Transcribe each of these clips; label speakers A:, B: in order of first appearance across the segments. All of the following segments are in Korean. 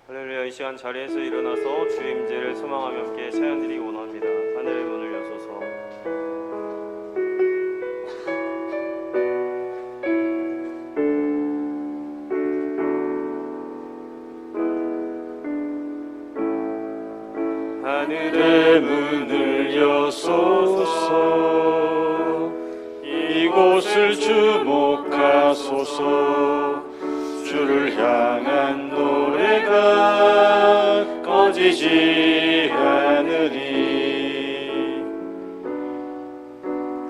A: 할렐루야. 이 시간 자리에서 일어나서 주 임재를 소망하며 함께 찬양드리기 원합니다. 하늘의 문을 여소서. 하늘의 문을 여소서. 이곳을 주목하소서. 주를 향한 노래가 꺼지지 않으리.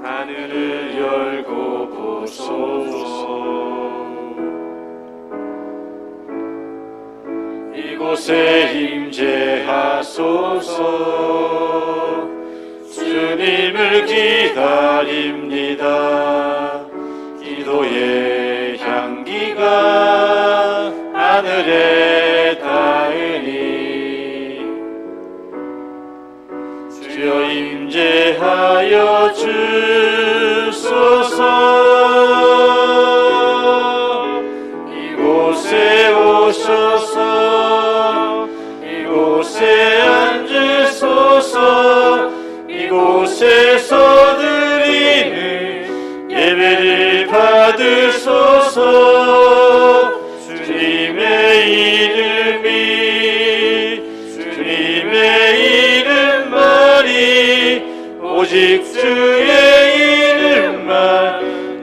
A: 하늘을 열고 보소서. 이곳에 임재하소서. 주님을 기다립니다. 기도의 향기가 하늘에 닿으니 주여 임재하여 주소서. 이곳에 오셔서 이곳에 앉으소서. 이곳에서 드리는 예배를 받으소서. 주님의 이름만이 오직 주의 이름만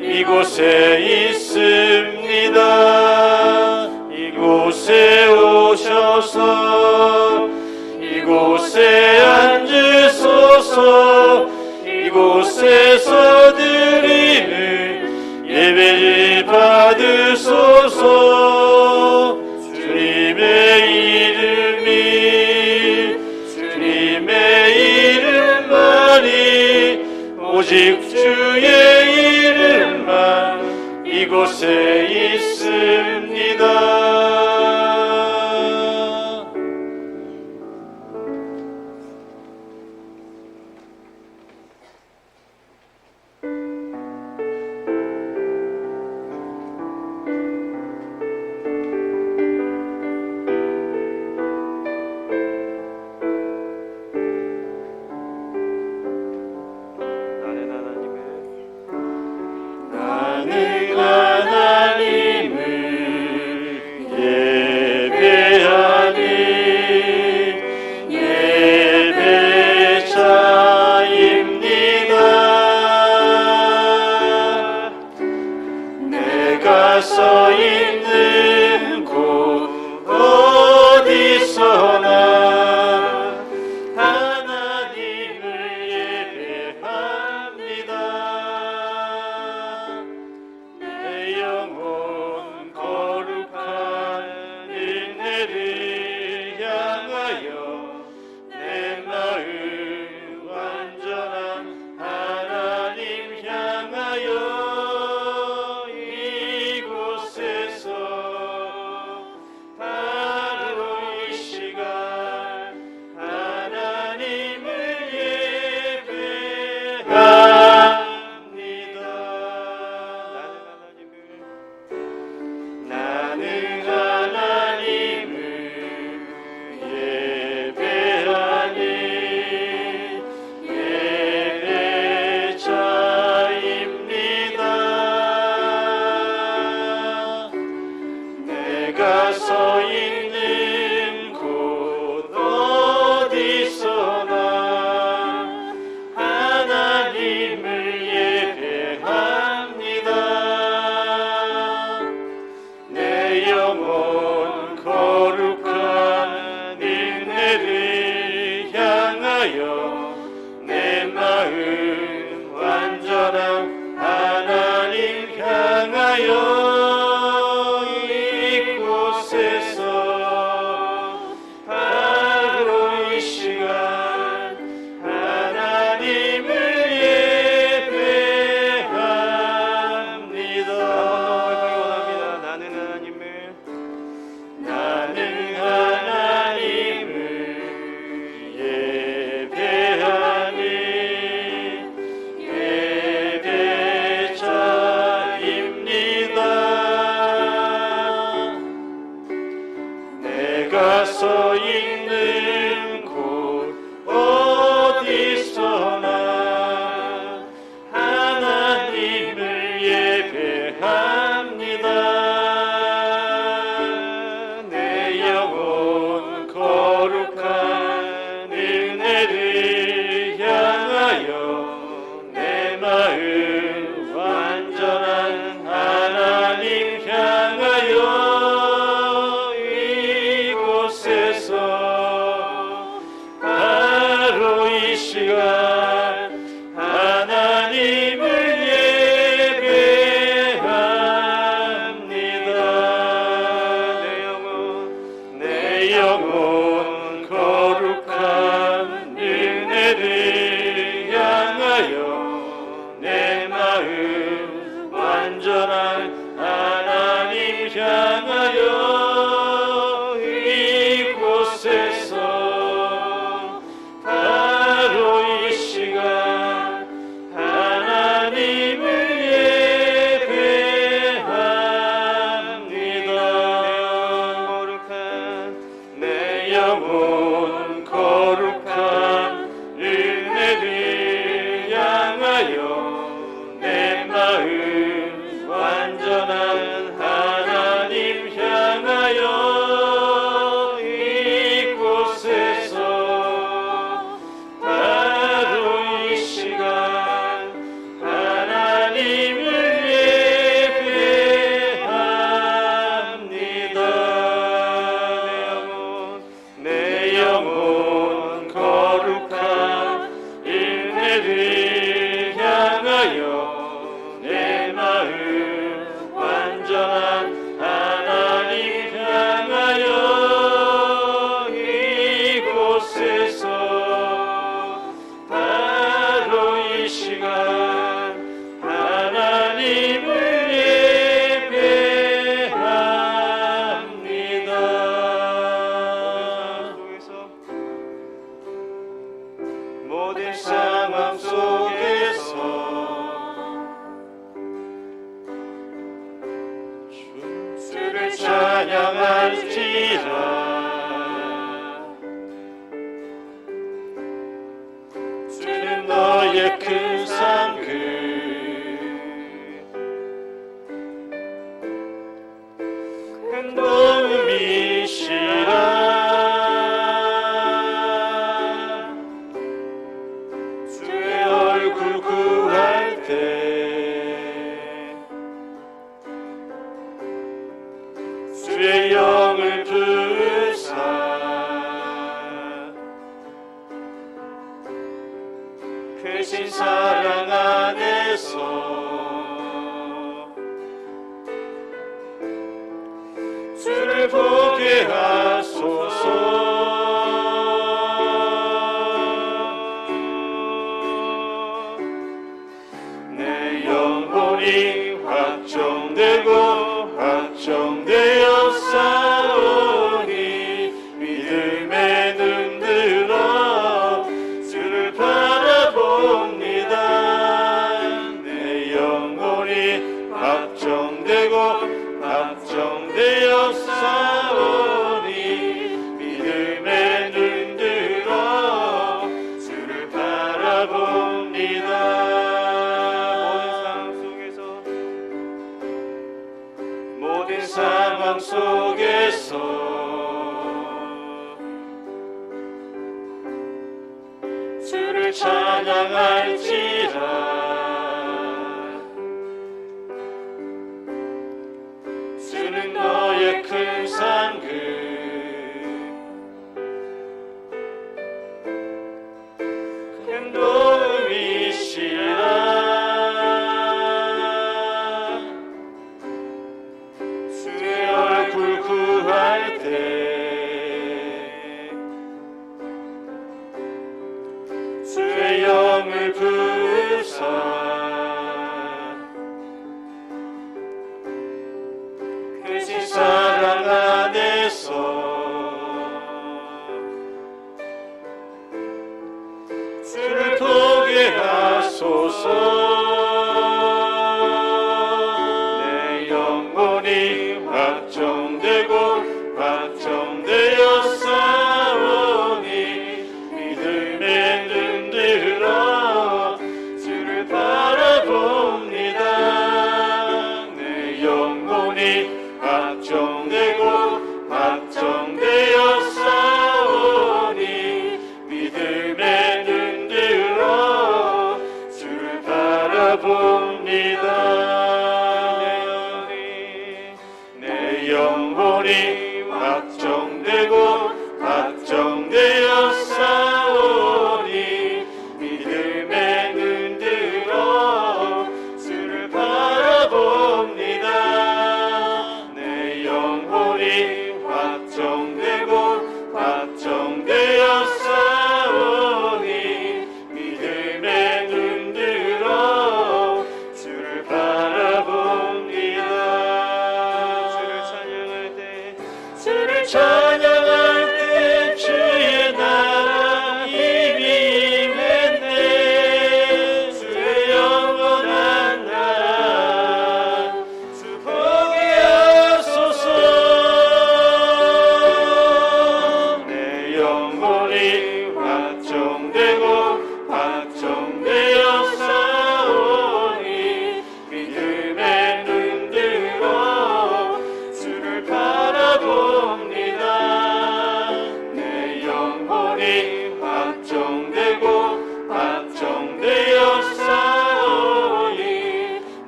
A: 이곳에 있습니다. 이곳에 오셔서 이곳에 앉으소서. 이곳에서 드리는 예배를 받으소서. 주님의 이름만이 오직 주의 이름만 이곳에 있습니다. 나는 하나님
B: 내가 서 있는 곳 어디서나 하나님을 예배합니다. 내 영혼 거룩한 은혜를 향하여 내 마음 완전한 하나님 향하여 바로 이 시간 하나님을 예배합니다. 내 영혼 거룩한 은혜를 향하여 내 마음 완전한 하나님 향하여 이곳에서 바로 이 시간 하나님을 예배합니다. 내 영혼 거룩한 은혜를 향하여 내 마음 완전한 하나님 향하여 이곳에서 모든 상황 속에서 주를 찬양할지라. 주는 너의 큰 상급 큰 도움이시라. 주의 영을 부으사 크신 사랑 안에서 주를 보게 하소서. 내 영혼이 확정되고 확정되어 싸우니 믿음에 눈들어 주를 바라봅니다. 내 영혼이 확정되고 확정되어 싸우니 믿음에 눈들어 주를 바라봅니다. 모든 상황 속에서 주를 찬양할지라. 주는 너의 큰 상급 큰 도움이시라. 구할 때 주의 영을 부으사 크신 사랑 안에서 주를 보게 하소서. 내 영혼이 확정되고 확정되어 확정되고 확정되어 싸우니 믿음에 눈 들어 주를 바라봅니다. 내 영혼이 확정되고 확정되어 싸우니 믿음에 눈 들어 주를 바라봅니다. 주를 찬양할 때 주의 나라 힘이 임했네. 주의 영원한 나라 주 보게 하소서. 내 영혼이 확정되고 확정되어 싸우니 믿음에 눈 들어 주를 바라봅니다. 내 영혼이 확정되고 확정되어 싸우니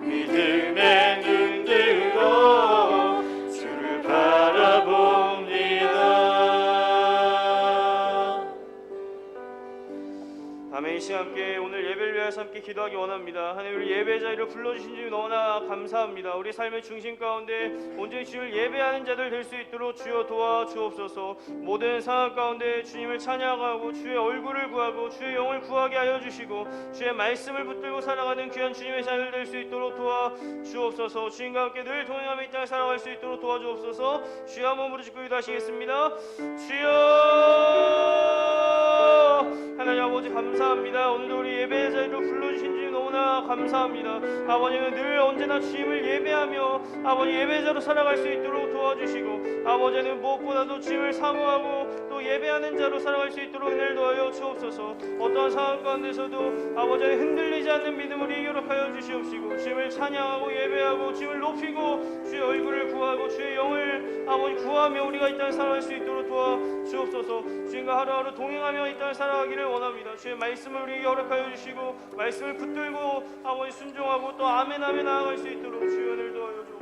B: 믿음에 눈 들어 주를 바라봅니다.
A: 아멘. 이 시간 함께 오늘 예배를 위해서 함께 기도하기 원합니다. 하나님, 우리 예배 자리로 불러주신 주 너무나 감사합니다. 우리 삶의 중심 가운데 온전히 주를 예배하는 자들 될 수 있도록 주여 도와주옵소서. 모든 상황 가운데 주님을 찬양하고 주의 얼굴을 구하고 주의 영을 구하게 하여 주시고 주의 말씀을 붙들고 살아가는 귀한 주님의 자들 될 수 있도록 도와주옵소서. 주님과 함께 늘 동행하며 이 땅을 살아갈 수 있도록 도와주옵소서. 주여 한번 부르짖고 기도하시겠습니다. 주여 하나님 아버지 감사합니다. 오늘도 우리 예배 자리로 불러주신 주님 너무나 감사합니다. 아버지는 늘 언제나 주님을 예배하며 아버지 예배자로 살아갈 수 있도록 도와주시고 아버지는 무엇보다도 주님을 사모하고 또 예배하는 자로 살아갈 수 있도록 은혜를 도하여 주옵소서. 어떠한 상황 가운데서도 아버지는 흔들리지 않는 믿음을 이겨롭하여 주시옵시고 주님을 찬양하고 예배하고 주님을 높이고 주의 얼굴을 구하고 주의 영을 아버지 구하며 우리가 이 땅을 살아갈 수 있도록 도와주옵소서. 주님과 하루하루 동행하며 이 땅을 살아가기를 원합니다. 주의 말씀을 우리에게 허락하여 주시고 말씀을 붙들고 아버지 순종하고 또 아멘 아멘 나아갈 수 있도록 주의 은혜를 도하여 주옵소서.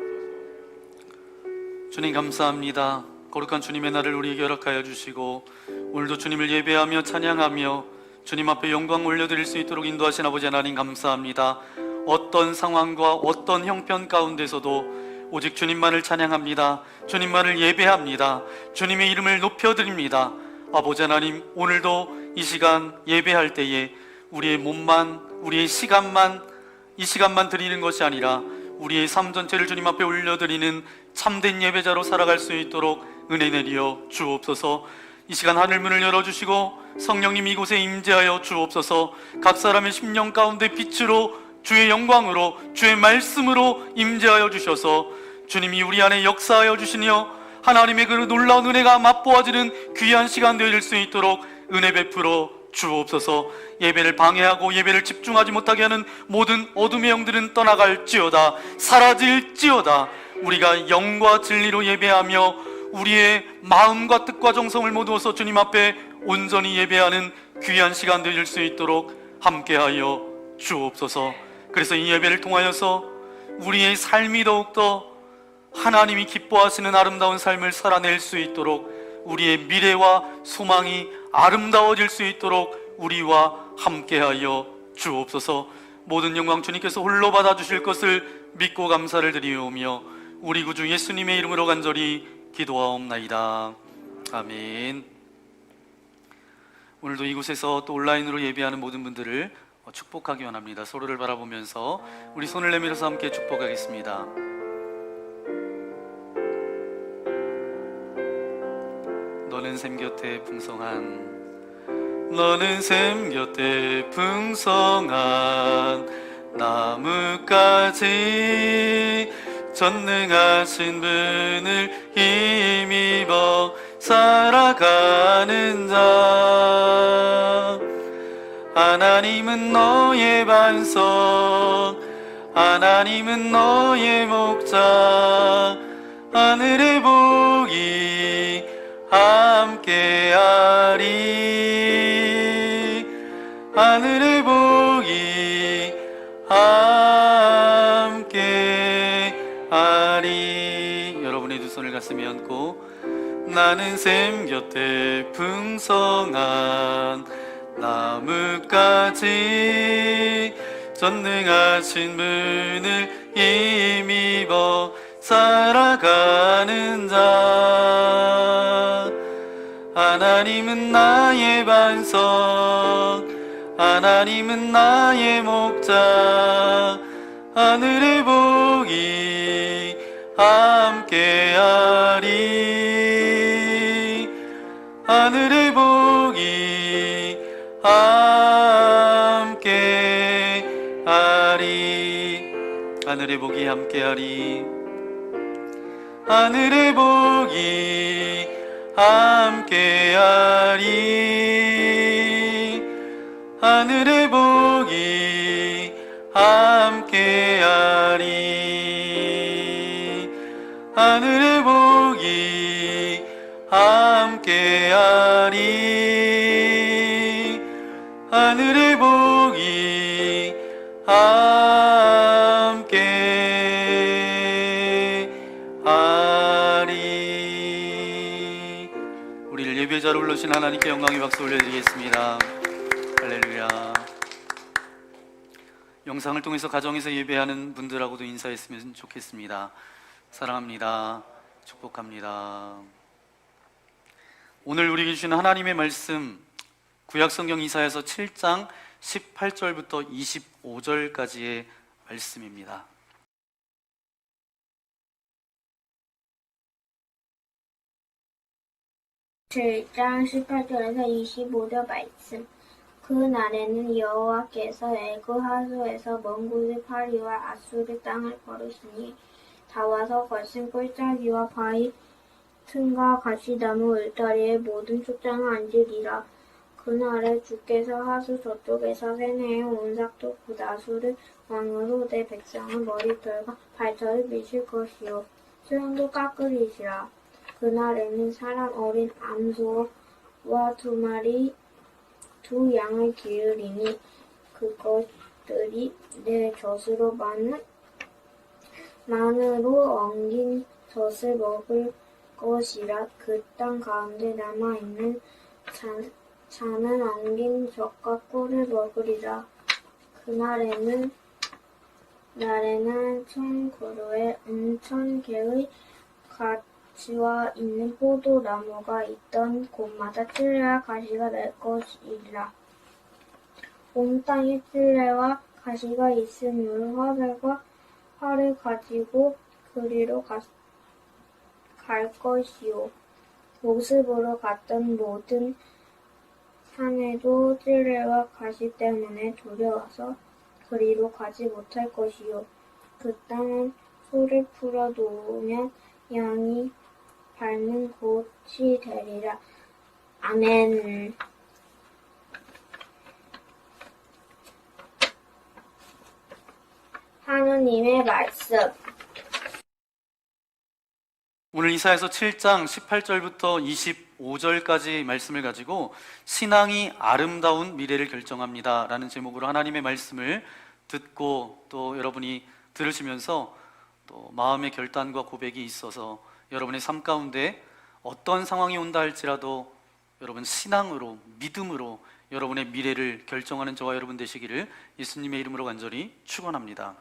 C: 주님 감사합니다. 거룩한 주님의 날을 우리에게 허락하여 주시고 오늘도 주님을 예배하며 찬양하며 주님 앞에 영광 올려드릴 수 있도록 인도하신 아버지 하나님 감사합니다. 어떤 상황과 어떤 형편 가운데서도 오직 주님만을 찬양합니다. 주님만을 예배합니다. 주님의 이름을 높여드립니다. 아버지 하나님, 오늘도 이 시간 예배할 때에 우리의 몸만, 우리의 시간만, 이 시간만 드리는 것이 아니라 우리의 삶 전체를 주님 앞에 올려드리는 참된 예배자로 살아갈 수 있도록 은혜 내리어 주옵소서. 이 시간 하늘문을 열어주시고 성령님 이곳에 임재하여 주옵소서. 각 사람의 심령 가운데 빛으로 주의 영광으로 주의 말씀으로 임재하여 주셔서 주님이 우리 안에 역사하여 주시며 하나님의 그 놀라운 은혜가 맛보아지는 귀한 시간 되어질 수 있도록 은혜 베풀어 주옵소서. 예배를 방해하고 예배를 집중하지 못하게 하는 모든 어둠의 영들은 떠나갈지어다, 사라질지어다. 우리가 영과 진리로 예배하며 우리의 마음과 뜻과 정성을 모두어서 주님 앞에 온전히 예배하는 귀한 시간 되어질 수 있도록 함께하여 주옵소서. 그래서 이 예배를 통하여서 우리의 삶이 더욱더 하나님이 기뻐하시는 아름다운 삶을 살아낼 수 있도록 우리의 미래와 소망이 아름다워질 수 있도록 우리와 함께하여 주옵소서. 모든 영광 주님께서 홀로 받아주실 것을 믿고 감사를 드리오며 우리 구주 예수님의 이름으로 간절히 기도하옵나이다. 아멘. 오늘도 이곳에서 또 온라인으로 예배하는 모든 분들을 축복하기 원합니다. 서로를 바라보면서 우리 손을 내밀어서 함께 축복하겠습니다. 너는 샘 곁에 풍성한, 너는 샘 곁에 풍성한 나뭇가지, 전능하신 분을 힘입어 살아가는 자. 하나님은 너의 반석, 하나님은 너의 목자. 하늘의 복이 함께하리, 하늘의 복이 함께하리. 여러분의 두 손을 가슴에 얹고 나는 샘 곁에 풍성한 나뭇가지 전능하신 분을 힘입어 살아가는 자. 하나님은 나의 반석, 하나님은 나의 목자. 하늘의 복이 함께하리, 하늘의 복이 함께하리, 하늘의 복이 함께하리, 하늘의 복이 함께하리, 하늘의 복이 함께하리, 하늘의 복이 함께하리, 하늘의 복이 함께하리. 우리를 예배자로 불러주신 하나님께 영광의 박수 올려드리겠습니다. 할렐루야. 영상을 통해서 가정에서 예배하는 분들하고도 인사했으면 좋겠습니다. 사랑합니다. 축복합니다. 오늘 우리에게 주시는 하나님의 말씀, 구약성경 이사야서 7장 18절부터 25절까지의 말씀입니다.
D: (7장 18절에서 25절) 말씀. 그 날에는 여호와께서 애굽 하수에서 먼 곳의 파리와 아수르 땅을 거르시니 다 와서 거친 꿀짜기와 바위 틈과 가시나무 울타리의 모든 촉장을 앉으리라. 그날에 주께서 하수 저쪽에서 세네의 온삭도 곧 아수르 왕으로 내 백성의 머리털과 발털을 미칠 것이요 수염도 깎으리시라. 그날에는 사람 어린 암소와 두 양을 기르리니 그것들이 내 젖으로 만으로 엉긴 젖을 먹을 것이라. 그 땅 가운데 남아있는 자는 엉긴 젖과 꿀을 먹으리라. 그날에는 천그루에 1000개의 가지와 있는 포도나무가 있던 곳마다 찔레와 가시가 날 것이라. 온 땅에 찔레와 가시가 있으므로 화살과 활을 가지고 그리로 갈 것이요 모습으로 갔던 모든 산에도 찔레와 가시 때문에 두려워서 그리로 가지 못할 것이요 그 땅은 소를 풀어 놓으면 양이 밟는 곳이 되리라. 아멘. 하느님의 말씀.
C: 오늘 이사야서 7장 18절부터 25절까지 말씀을 가지고 신앙이 아름다운 미래를 결정합니다 라는 제목으로 하나님의 말씀을 듣고 또 여러분이 들으시면서 또 마음의 결단과 고백이 있어서 여러분의 삶 가운데 어떤 상황이 온다 할지라도 여러분 신앙으로 믿음으로 여러분의 미래를 결정하는 저와 여러분 되시기를 예수님의 이름으로 간절히 축원합니다.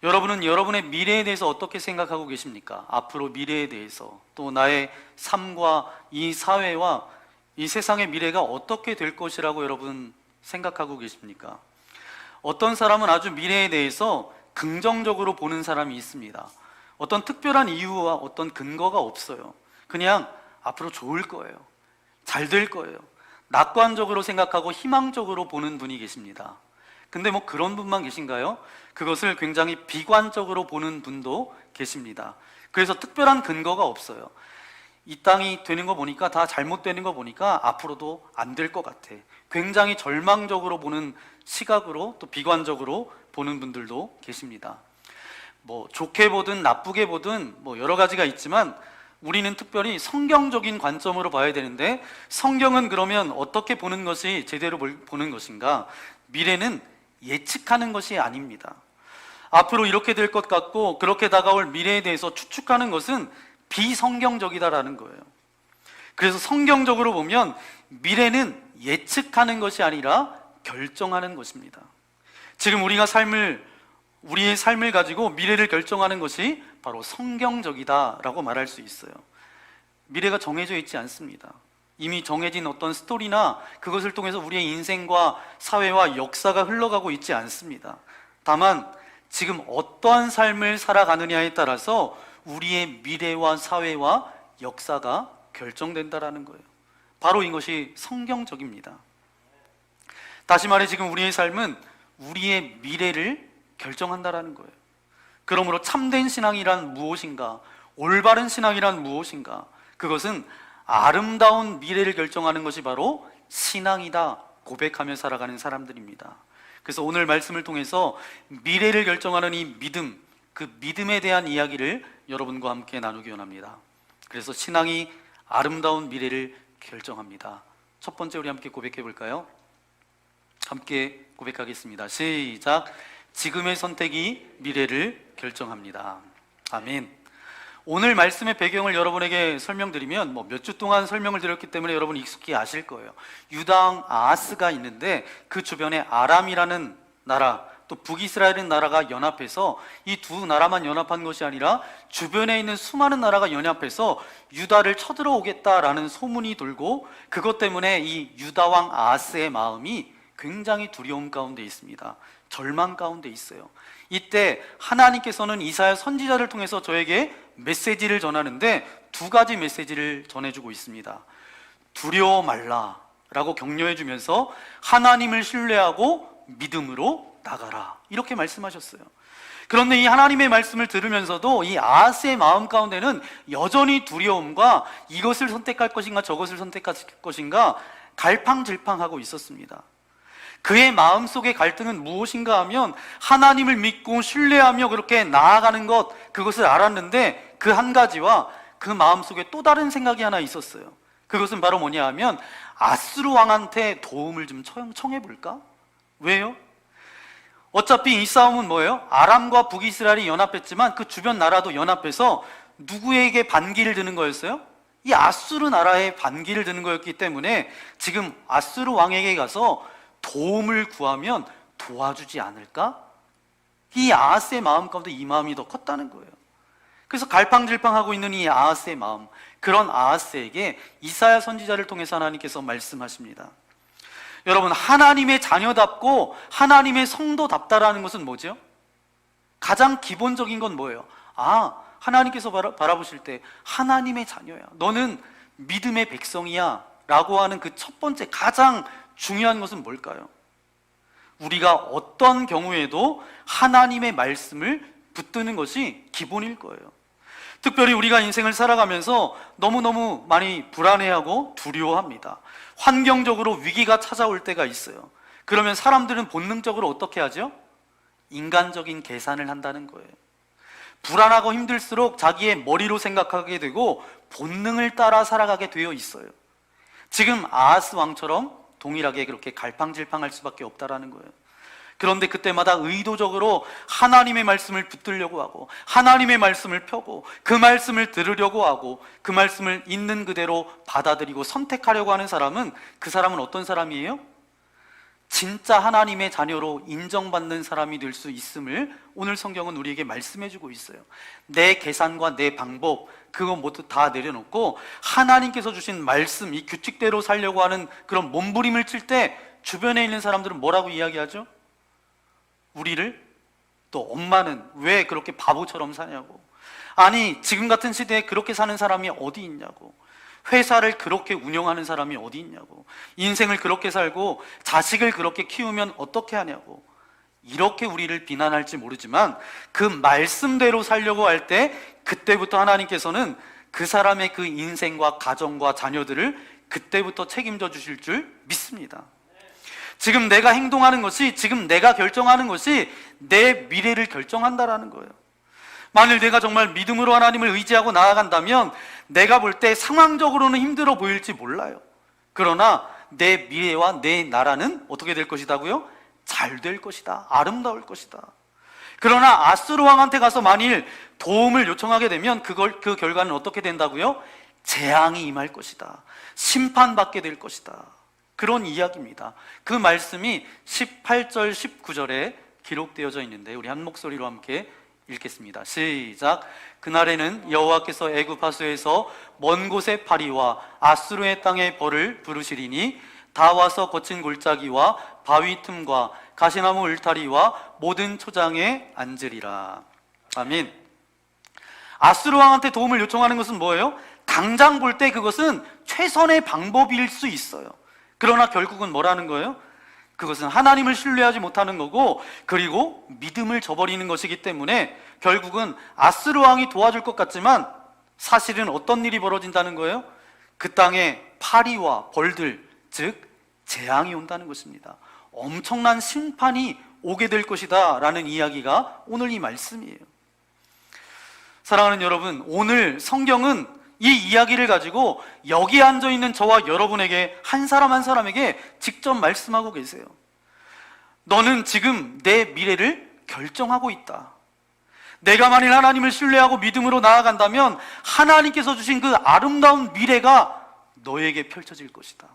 C: 여러분은 여러분의 미래에 대해서 어떻게 생각하고 계십니까? 앞으로 미래에 대해서 또 나의 삶과 이 사회와 이 세상의 미래가 어떻게 될 것이라고 여러분 생각하고 계십니까? 어떤 사람은 아주 미래에 대해서 긍정적으로 보는 사람이 있습니다. 어떤 특별한 이유와 어떤 근거가 없어요. 그냥 앞으로 좋을 거예요. 잘 될 거예요. 낙관적으로 생각하고 희망적으로 보는 분이 계십니다. 근데 뭐 그런 분만 계신가요? 그것을 굉장히 비관적으로 보는 분도 계십니다. 그래서 특별한 근거가 없어요. 이 땅이 되는 거 보니까 다 잘못되는 거 보니까 앞으로도 안 될 것 같아. 굉장히 절망적으로 보는 시각으로 또 비관적으로 보는 분들도 계십니다. 뭐 좋게 보든 나쁘게 보든 뭐 여러 가지가 있지만 우리는 특별히 성경적인 관점으로 봐야 되는데 성경은 그러면 어떻게 보는 것이 제대로 보는 것인가? 미래는 예측하는 것이 아닙니다. 앞으로 이렇게 될 것 같고 그렇게 다가올 미래에 대해서 추측하는 것은 비성경적이다라는 거예요. 그래서 성경적으로 보면 미래는 예측하는 것이 아니라 결정하는 것입니다. 지금 우리의 삶을 가지고 미래를 결정하는 것이 바로 성경적이다라고 말할 수 있어요. 미래가 정해져 있지 않습니다. 이미 정해진 어떤 스토리나 그것을 통해서 우리의 인생과 사회와 역사가 흘러가고 있지 않습니다. 다만 지금 어떠한 삶을 살아가느냐에 따라서 우리의 미래와 사회와 역사가 결정된다라는 거예요. 바로 이것이 성경적입니다. 다시 말해 지금 우리의 삶은 우리의 미래를 결정한다라는 거예요. 그러므로 참된 신앙이란 무엇인가? 올바른 신앙이란 무엇인가? 그것은 아름다운 미래를 결정하는 것이 바로 신앙이다 고백하며 살아가는 사람들입니다. 그래서 오늘 말씀을 통해서 미래를 결정하는 이 믿음, 그 믿음에 대한 이야기를 여러분과 함께 나누기 원합니다. 그래서 신앙이 아름다운 미래를 결정합니다. 첫 번째 우리 함께 고백해 볼까요? 함께 고백하겠습니다. 시작. 지금의 선택이 미래를 결정합니다. 아멘. 오늘 말씀의 배경을 여러분에게 설명드리면 몇 주 동안 설명을 드렸기 때문에 여러분 익숙히 아실 거예요. 유다 왕 아하스가 있는데 그 주변에 아람이라는 나라, 또 북이스라엘이라는 나라가 연합해서 이 두 나라만 연합한 것이 아니라 주변에 있는 수많은 나라가 연합해서 유다를 쳐들어오겠다라는 소문이 돌고, 그것 때문에 이 유다 왕 아하스의 마음이 굉장히 두려움 가운데 있습니다. 절망 가운데 있어요. 이때 하나님께서는 이사야 선지자를 통해서 저에게 메시지를 전하는데 두 가지 메시지를 전해주고 있습니다. 두려워 말라 라고 격려해 주면서 하나님을 신뢰하고 믿음으로 나가라, 이렇게 말씀하셨어요. 그런데 이 하나님의 말씀을 들으면서도 이 아하스의 마음 가운데는 여전히 두려움과 이것을 선택할 것인가 저것을 선택할 것인가 갈팡질팡하고 있었습니다. 그의 마음속의 갈등은 무엇인가 하면 하나님을 믿고 신뢰하며 그렇게 나아가는 것, 그것을 알았는데 그 한 가지와 그 마음속에 또 다른 생각이 하나 있었어요. 그것은 바로 뭐냐 하면 아수르 왕한테 도움을 좀 청해볼까? 왜요? 어차피 이 싸움은 뭐예요? 아람과 북이스라엘이 연합했지만 그 주변 나라도 연합해서 누구에게 반기를 드는 거였어요? 이 아수르 나라에 반기를 드는 거였기 때문에 지금 아수르 왕에게 가서 도움을 구하면 도와주지 않을까? 이 아하스의 마음 가운데 이 마음이 더 컸다는 거예요. 그래서 갈팡질팡하고 있는 이 아하스의 마음, 그런 아하스에게 이사야 선지자를 통해서 하나님께서 말씀하십니다. 여러분, 하나님의 자녀답고 하나님의 성도답다라는 것은 뭐죠? 가장 기본적인 건 뭐예요? 하나님께서 바라보실 때 하나님의 자녀야, 너는 믿음의 백성이야 라고 하는 그 첫 번째 가장 중요한 것은 뭘까요? 우리가 어떤 경우에도 하나님의 말씀을 붙드는 것이 기본일 거예요. 특별히 우리가 인생을 살아가면서 너무너무 많이 불안해하고 두려워합니다. 환경적으로 위기가 찾아올 때가 있어요. 그러면 사람들은 본능적으로 어떻게 하죠? 인간적인 계산을 한다는 거예요. 불안하고 힘들수록 자기의 머리로 생각하게 되고 본능을 따라 살아가게 되어 있어요. 지금 아하스 왕처럼 동일하게 그렇게 갈팡질팡할 수밖에 없다라는 거예요. 그런데 그때마다 의도적으로 하나님의 말씀을 붙들려고 하고 하나님의 말씀을 펴고 그 말씀을 들으려고 하고 그 말씀을 있는 그대로 받아들이고 선택하려고 하는 사람은, 그 사람은 어떤 사람이에요? 진짜 하나님의 자녀로 인정받는 사람이 될 수 있음을 오늘 성경은 우리에게 말씀해주고 있어요. 내 계산과 내 방법, 그거 모두 다 내려놓고 하나님께서 주신 말씀, 이 규칙대로 살려고 하는 그런 몸부림을 칠 때 주변에 있는 사람들은 뭐라고 이야기하죠? 우리를, 또 엄마는 왜 그렇게 바보처럼 사냐고, 아니 지금 같은 시대에 그렇게 사는 사람이 어디 있냐고, 회사를 그렇게 운영하는 사람이 어디 있냐고, 인생을 그렇게 살고 자식을 그렇게 키우면 어떻게 하냐고, 이렇게 우리를 비난할지 모르지만 그 말씀대로 살려고 할 때 그때부터 하나님께서는 그 사람의 그 인생과 가정과 자녀들을 그때부터 책임져 주실 줄 믿습니다. 지금 내가 행동하는 것이, 지금 내가 결정하는 것이 내 미래를 결정한다라는 거예요. 만일 내가 정말 믿음으로 하나님을 의지하고 나아간다면 내가 볼 때 상황적으로는 힘들어 보일지 몰라요. 그러나 내 미래와 내 나라는 어떻게 될 것이다고요? 잘 될 것이다, 아름다울 것이다. 그러나 아수르 왕한테 가서 만일 도움을 요청하게 되면 그 결과는 어떻게 된다고요? 재앙이 임할 것이다. 심판받게 될 것이다. 그런 이야기입니다. 그 말씀이 18절, 19절에 기록되어져 있는데 우리 한 목소리로 함께 읽겠습니다. 시작. 그날에는 여호와께서 애굽 하수에서 먼 곳의 파리와 아수르의 땅의 벌을 부르시리니 다 와서 거친 골짜기와 바위 틈과 가시나무 울타리와 모든 초장에 앉으리라. 아멘. 아수르 왕한테 도움을 요청하는 것은 뭐예요? 당장 볼 때 그것은 최선의 방법일 수 있어요. 그러나 결국은 뭐라는 거예요? 그것은 하나님을 신뢰하지 못하는 거고, 그리고 믿음을 저버리는 것이기 때문에 결국은 아수르 왕이 도와줄 것 같지만 사실은 어떤 일이 벌어진다는 거예요? 그 땅에 파리와 벌들, 즉 재앙이 온다는 것입니다. 엄청난 심판이 오게 될 것이다 라는 이야기가 오늘 이 말씀이에요. 사랑하는 여러분, 오늘 성경은 이 이야기를 가지고 여기 앉아있는 저와 여러분에게 한 사람 한 사람에게 직접 말씀하고 계세요. 너는 지금 내 미래를 결정하고 있다. 내가 만일 하나님을 신뢰하고 믿음으로 나아간다면 하나님께서 주신 그 아름다운 미래가 너에게 펼쳐질 것이다.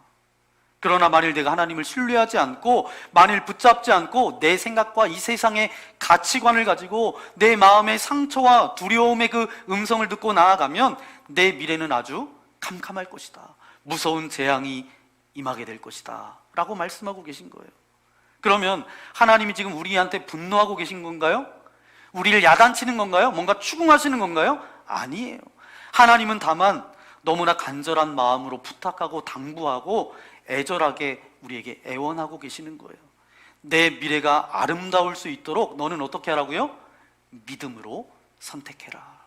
C: 그러나 만일 내가 하나님을 신뢰하지 않고, 만일 붙잡지 않고 내 생각과 이 세상의 가치관을 가지고 내 마음의 상처와 두려움의 그 음성을 듣고 나아가면 내 미래는 아주 캄캄할 것이다. 무서운 재앙이 임하게 될 것이다 라고 말씀하고 계신 거예요. 그러면 하나님이 지금 우리한테 분노하고 계신 건가요? 우리를 야단치는 건가요? 뭔가 추궁하시는 건가요? 아니에요. 하나님은 다만 너무나 간절한 마음으로 부탁하고 당부하고 애절하게 우리에게 애원하고 계시는 거예요. 내 미래가 아름다울 수 있도록 너는 어떻게 하라고요? 믿음으로 선택해라.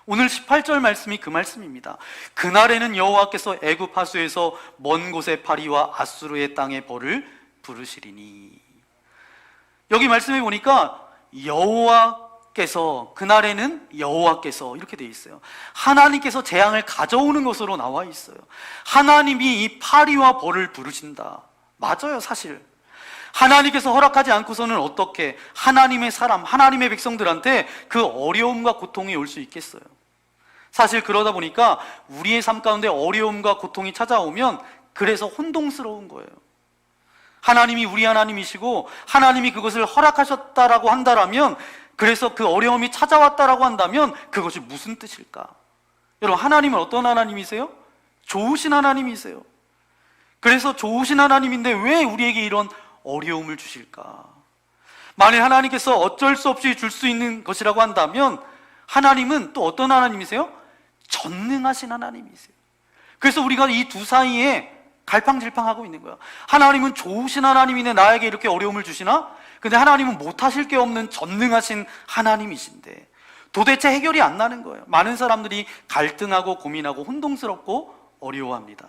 C: 오늘 18절 말씀이 그 말씀입니다. 그날에는 여호와께서 애굽 하수에서 먼 곳의 파리와 아수르의 땅의 벌을 부르시리니. 여기 말씀해 보니까 여호와께서, 그날에는 여호와께서 이렇게 되어 있어요. 하나님께서 재앙을 가져오는 것으로 나와 있어요. 하나님이 이 파리와 벌을 부르신다. 맞아요. 사실 하나님께서 허락하지 않고서는 어떻게 하나님의 사람, 하나님의 백성들한테 그 어려움과 고통이 올 수 있겠어요? 사실 그러다 보니까 우리의 삶 가운데 어려움과 고통이 찾아오면 그래서 혼동스러운 거예요. 하나님이 우리 하나님이시고 하나님이 그것을 허락하셨다라고 한다면, 그래서 그 어려움이 찾아왔다라고 한다면 그것이 무슨 뜻일까? 여러분, 하나님은 어떤 하나님이세요? 좋으신 하나님이세요. 그래서 좋으신 하나님인데 왜 우리에게 이런 어려움을 주실까? 만일 하나님께서 어쩔 수 없이 줄 수 있는 것이라고 한다면 하나님은 또 어떤 하나님이세요? 전능하신 하나님이세요. 그래서 우리가 이 두 사이에 갈팡질팡하고 있는 거야. 하나님은 좋으신 하나님인데 나에게 이렇게 어려움을 주시나? 근데 하나님은 못하실 게 없는 전능하신 하나님이신데 도대체 해결이 안 나는 거예요. 많은 사람들이 갈등하고 고민하고 혼동스럽고 어려워합니다.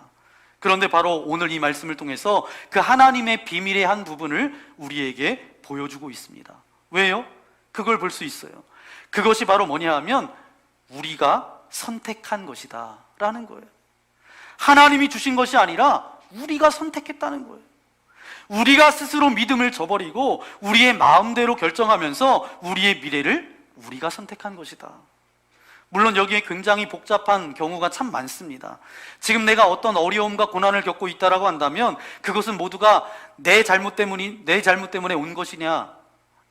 C: 그런데 바로 오늘 이 말씀을 통해서 그 하나님의 비밀의 한 부분을 우리에게 보여주고 있습니다. 왜요? 그걸 볼 수 있어요. 그것이 바로 뭐냐 하면 우리가 선택한 것이다 라는 거예요. 하나님이 주신 것이 아니라 우리가 선택했다는 거예요. 우리가 스스로 믿음을 저버리고 우리의 마음대로 결정하면서 우리의 미래를 우리가 선택한 것이다. 물론 여기에 굉장히 복잡한 경우가 참 많습니다. 지금 내가 어떤 어려움과 고난을 겪고 있다라고 한다면 그것은 모두가 내 잘못 때문에 온 것이냐?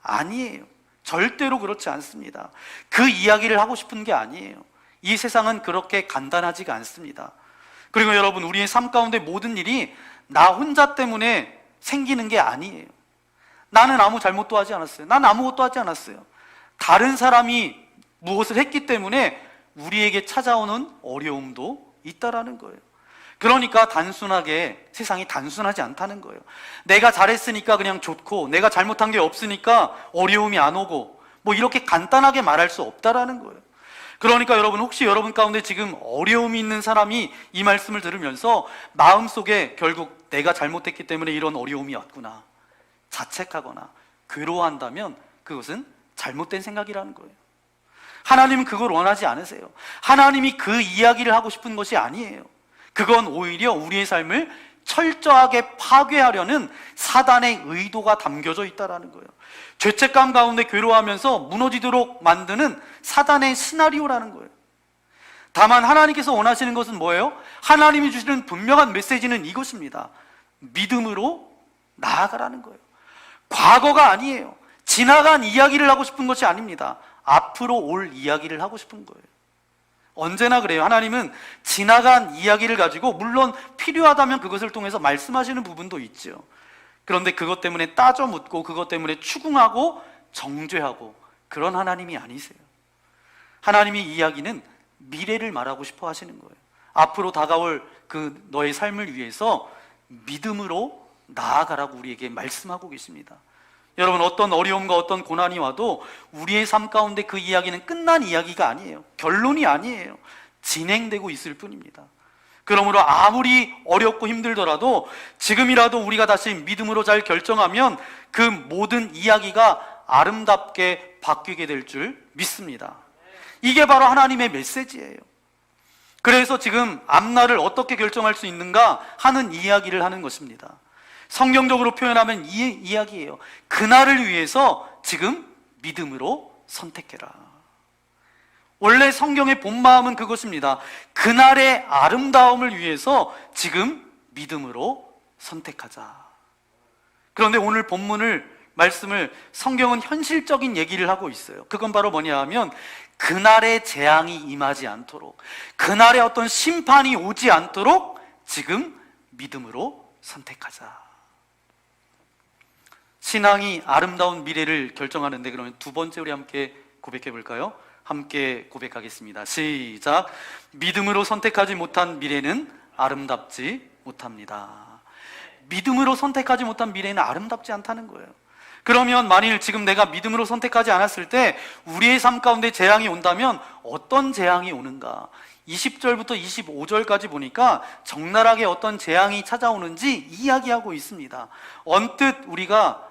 C: 아니에요. 절대로 그렇지 않습니다. 그 이야기를 하고 싶은 게 아니에요. 이 세상은 그렇게 간단하지가 않습니다. 그리고 여러분, 우리의 삶 가운데 모든 일이 나 혼자 때문에 생기는 게 아니에요. 나는 아무 잘못도 하지 않았어요. 난 아무것도 하지 않았어요. 다른 사람이 무엇을 했기 때문에 우리에게 찾아오는 어려움도 있다라는 거예요. 그러니까 단순하게, 세상이 단순하지 않다는 거예요. 내가 잘했으니까 그냥 좋고 내가 잘못한 게 없으니까 어려움이 안 오고 뭐 이렇게 간단하게 말할 수 없다라는 거예요. 그러니까 여러분, 혹시 여러분 가운데 지금 어려움이 있는 사람이 이 말씀을 들으면서 마음속에 결국 내가 잘못했기 때문에 이런 어려움이 왔구나 자책하거나 괴로워한다면 그것은 잘못된 생각이라는 거예요. 하나님은 그걸 원하지 않으세요. 하나님이 그 이야기를 하고 싶은 것이 아니에요. 그건 오히려 우리의 삶을 철저하게 파괴하려는 사단의 의도가 담겨져 있다는 거예요. 죄책감 가운데 괴로워하면서 무너지도록 만드는 사단의 시나리오라는 거예요. 다만 하나님께서 원하시는 것은 뭐예요? 하나님이 주시는 분명한 메시지는 이것입니다. 믿음으로 나아가라는 거예요. 과거가 아니에요. 지나간 이야기를 하고 싶은 것이 아닙니다. 앞으로 올 이야기를 하고 싶은 거예요. 언제나 그래요. 하나님은 지나간 이야기를 가지고 물론 필요하다면 그것을 통해서 말씀하시는 부분도 있죠. 그런데 그것 때문에 따져 묻고 그것 때문에 추궁하고 정죄하고 그런 하나님이 아니세요. 하나님의 이야기는 미래를 말하고 싶어 하시는 거예요. 앞으로 다가올 그 너의 삶을 위해서 믿음으로 나아가라고 우리에게 말씀하고 계십니다. 여러분, 어떤 어려움과 어떤 고난이 와도 우리의 삶 가운데 그 이야기는 끝난 이야기가 아니에요. 결론이 아니에요. 진행되고 있을 뿐입니다. 그러므로 아무리 어렵고 힘들더라도 지금이라도 우리가 다시 믿음으로 잘 결정하면 그 모든 이야기가 아름답게 바뀌게 될 줄 믿습니다. 이게 바로 하나님의 메시지예요. 그래서 지금 앞날을 어떻게 결정할 수 있는가 하는 이야기를 하는 것입니다. 성경적으로 표현하면 이 이야기예요. 그날을 위해서 지금 믿음으로 선택해라. 원래 성경의 본 마음은 그것입니다. 그날의 아름다움을 위해서 지금 믿음으로 선택하자. 그런데 오늘 본문을 말씀을 성경은 현실적인 얘기를 하고 있어요. 그건 바로 뭐냐 하면 그날의 재앙이 임하지 않도록, 그날의 어떤 심판이 오지 않도록 지금 믿음으로 선택하자. 신앙이 아름다운 미래를 결정하는데, 그러면 두 번째 우리 함께 고백해 볼까요? 함께 고백하겠습니다. 시작. 믿음으로 선택하지 못한 미래는 아름답지 못합니다. 믿음으로 선택하지 못한 미래는 아름답지 않다는 거예요. 그러면 만일 지금 내가 믿음으로 선택하지 않았을 때 우리의 삶 가운데 재앙이 온다면 어떤 재앙이 오는가? 20절부터 25절까지 보니까 적나라하게 어떤 재앙이 찾아오는지 이야기하고 있습니다. 언뜻 우리가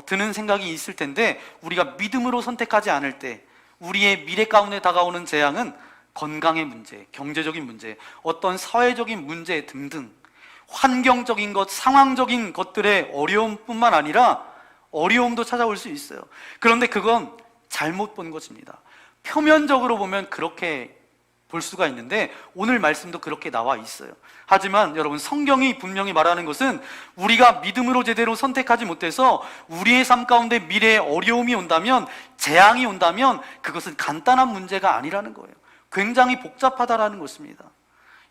C: 드는 생각이 있을 텐데, 우리가 믿음으로 선택하지 않을 때 우리의 미래 가운데 다가오는 재앙은 건강의 문제, 경제적인 문제, 어떤 사회적인 문제 등등 환경적인 것, 상황적인 것들의 어려움뿐만 아니라 어려움도 찾아올 수 있어요. 그런데 그건 잘못 본 것입니다. 표면적으로 보면 그렇게 볼 수가 있는데 오늘 말씀도 그렇게 나와 있어요. 하지만 여러분, 성경이 분명히 말하는 것은 우리가 믿음으로 제대로 선택하지 못해서 우리의 삶 가운데 미래에 어려움이 온다면, 재앙이 온다면 그것은 간단한 문제가 아니라는 거예요. 굉장히 복잡하다라는 것입니다.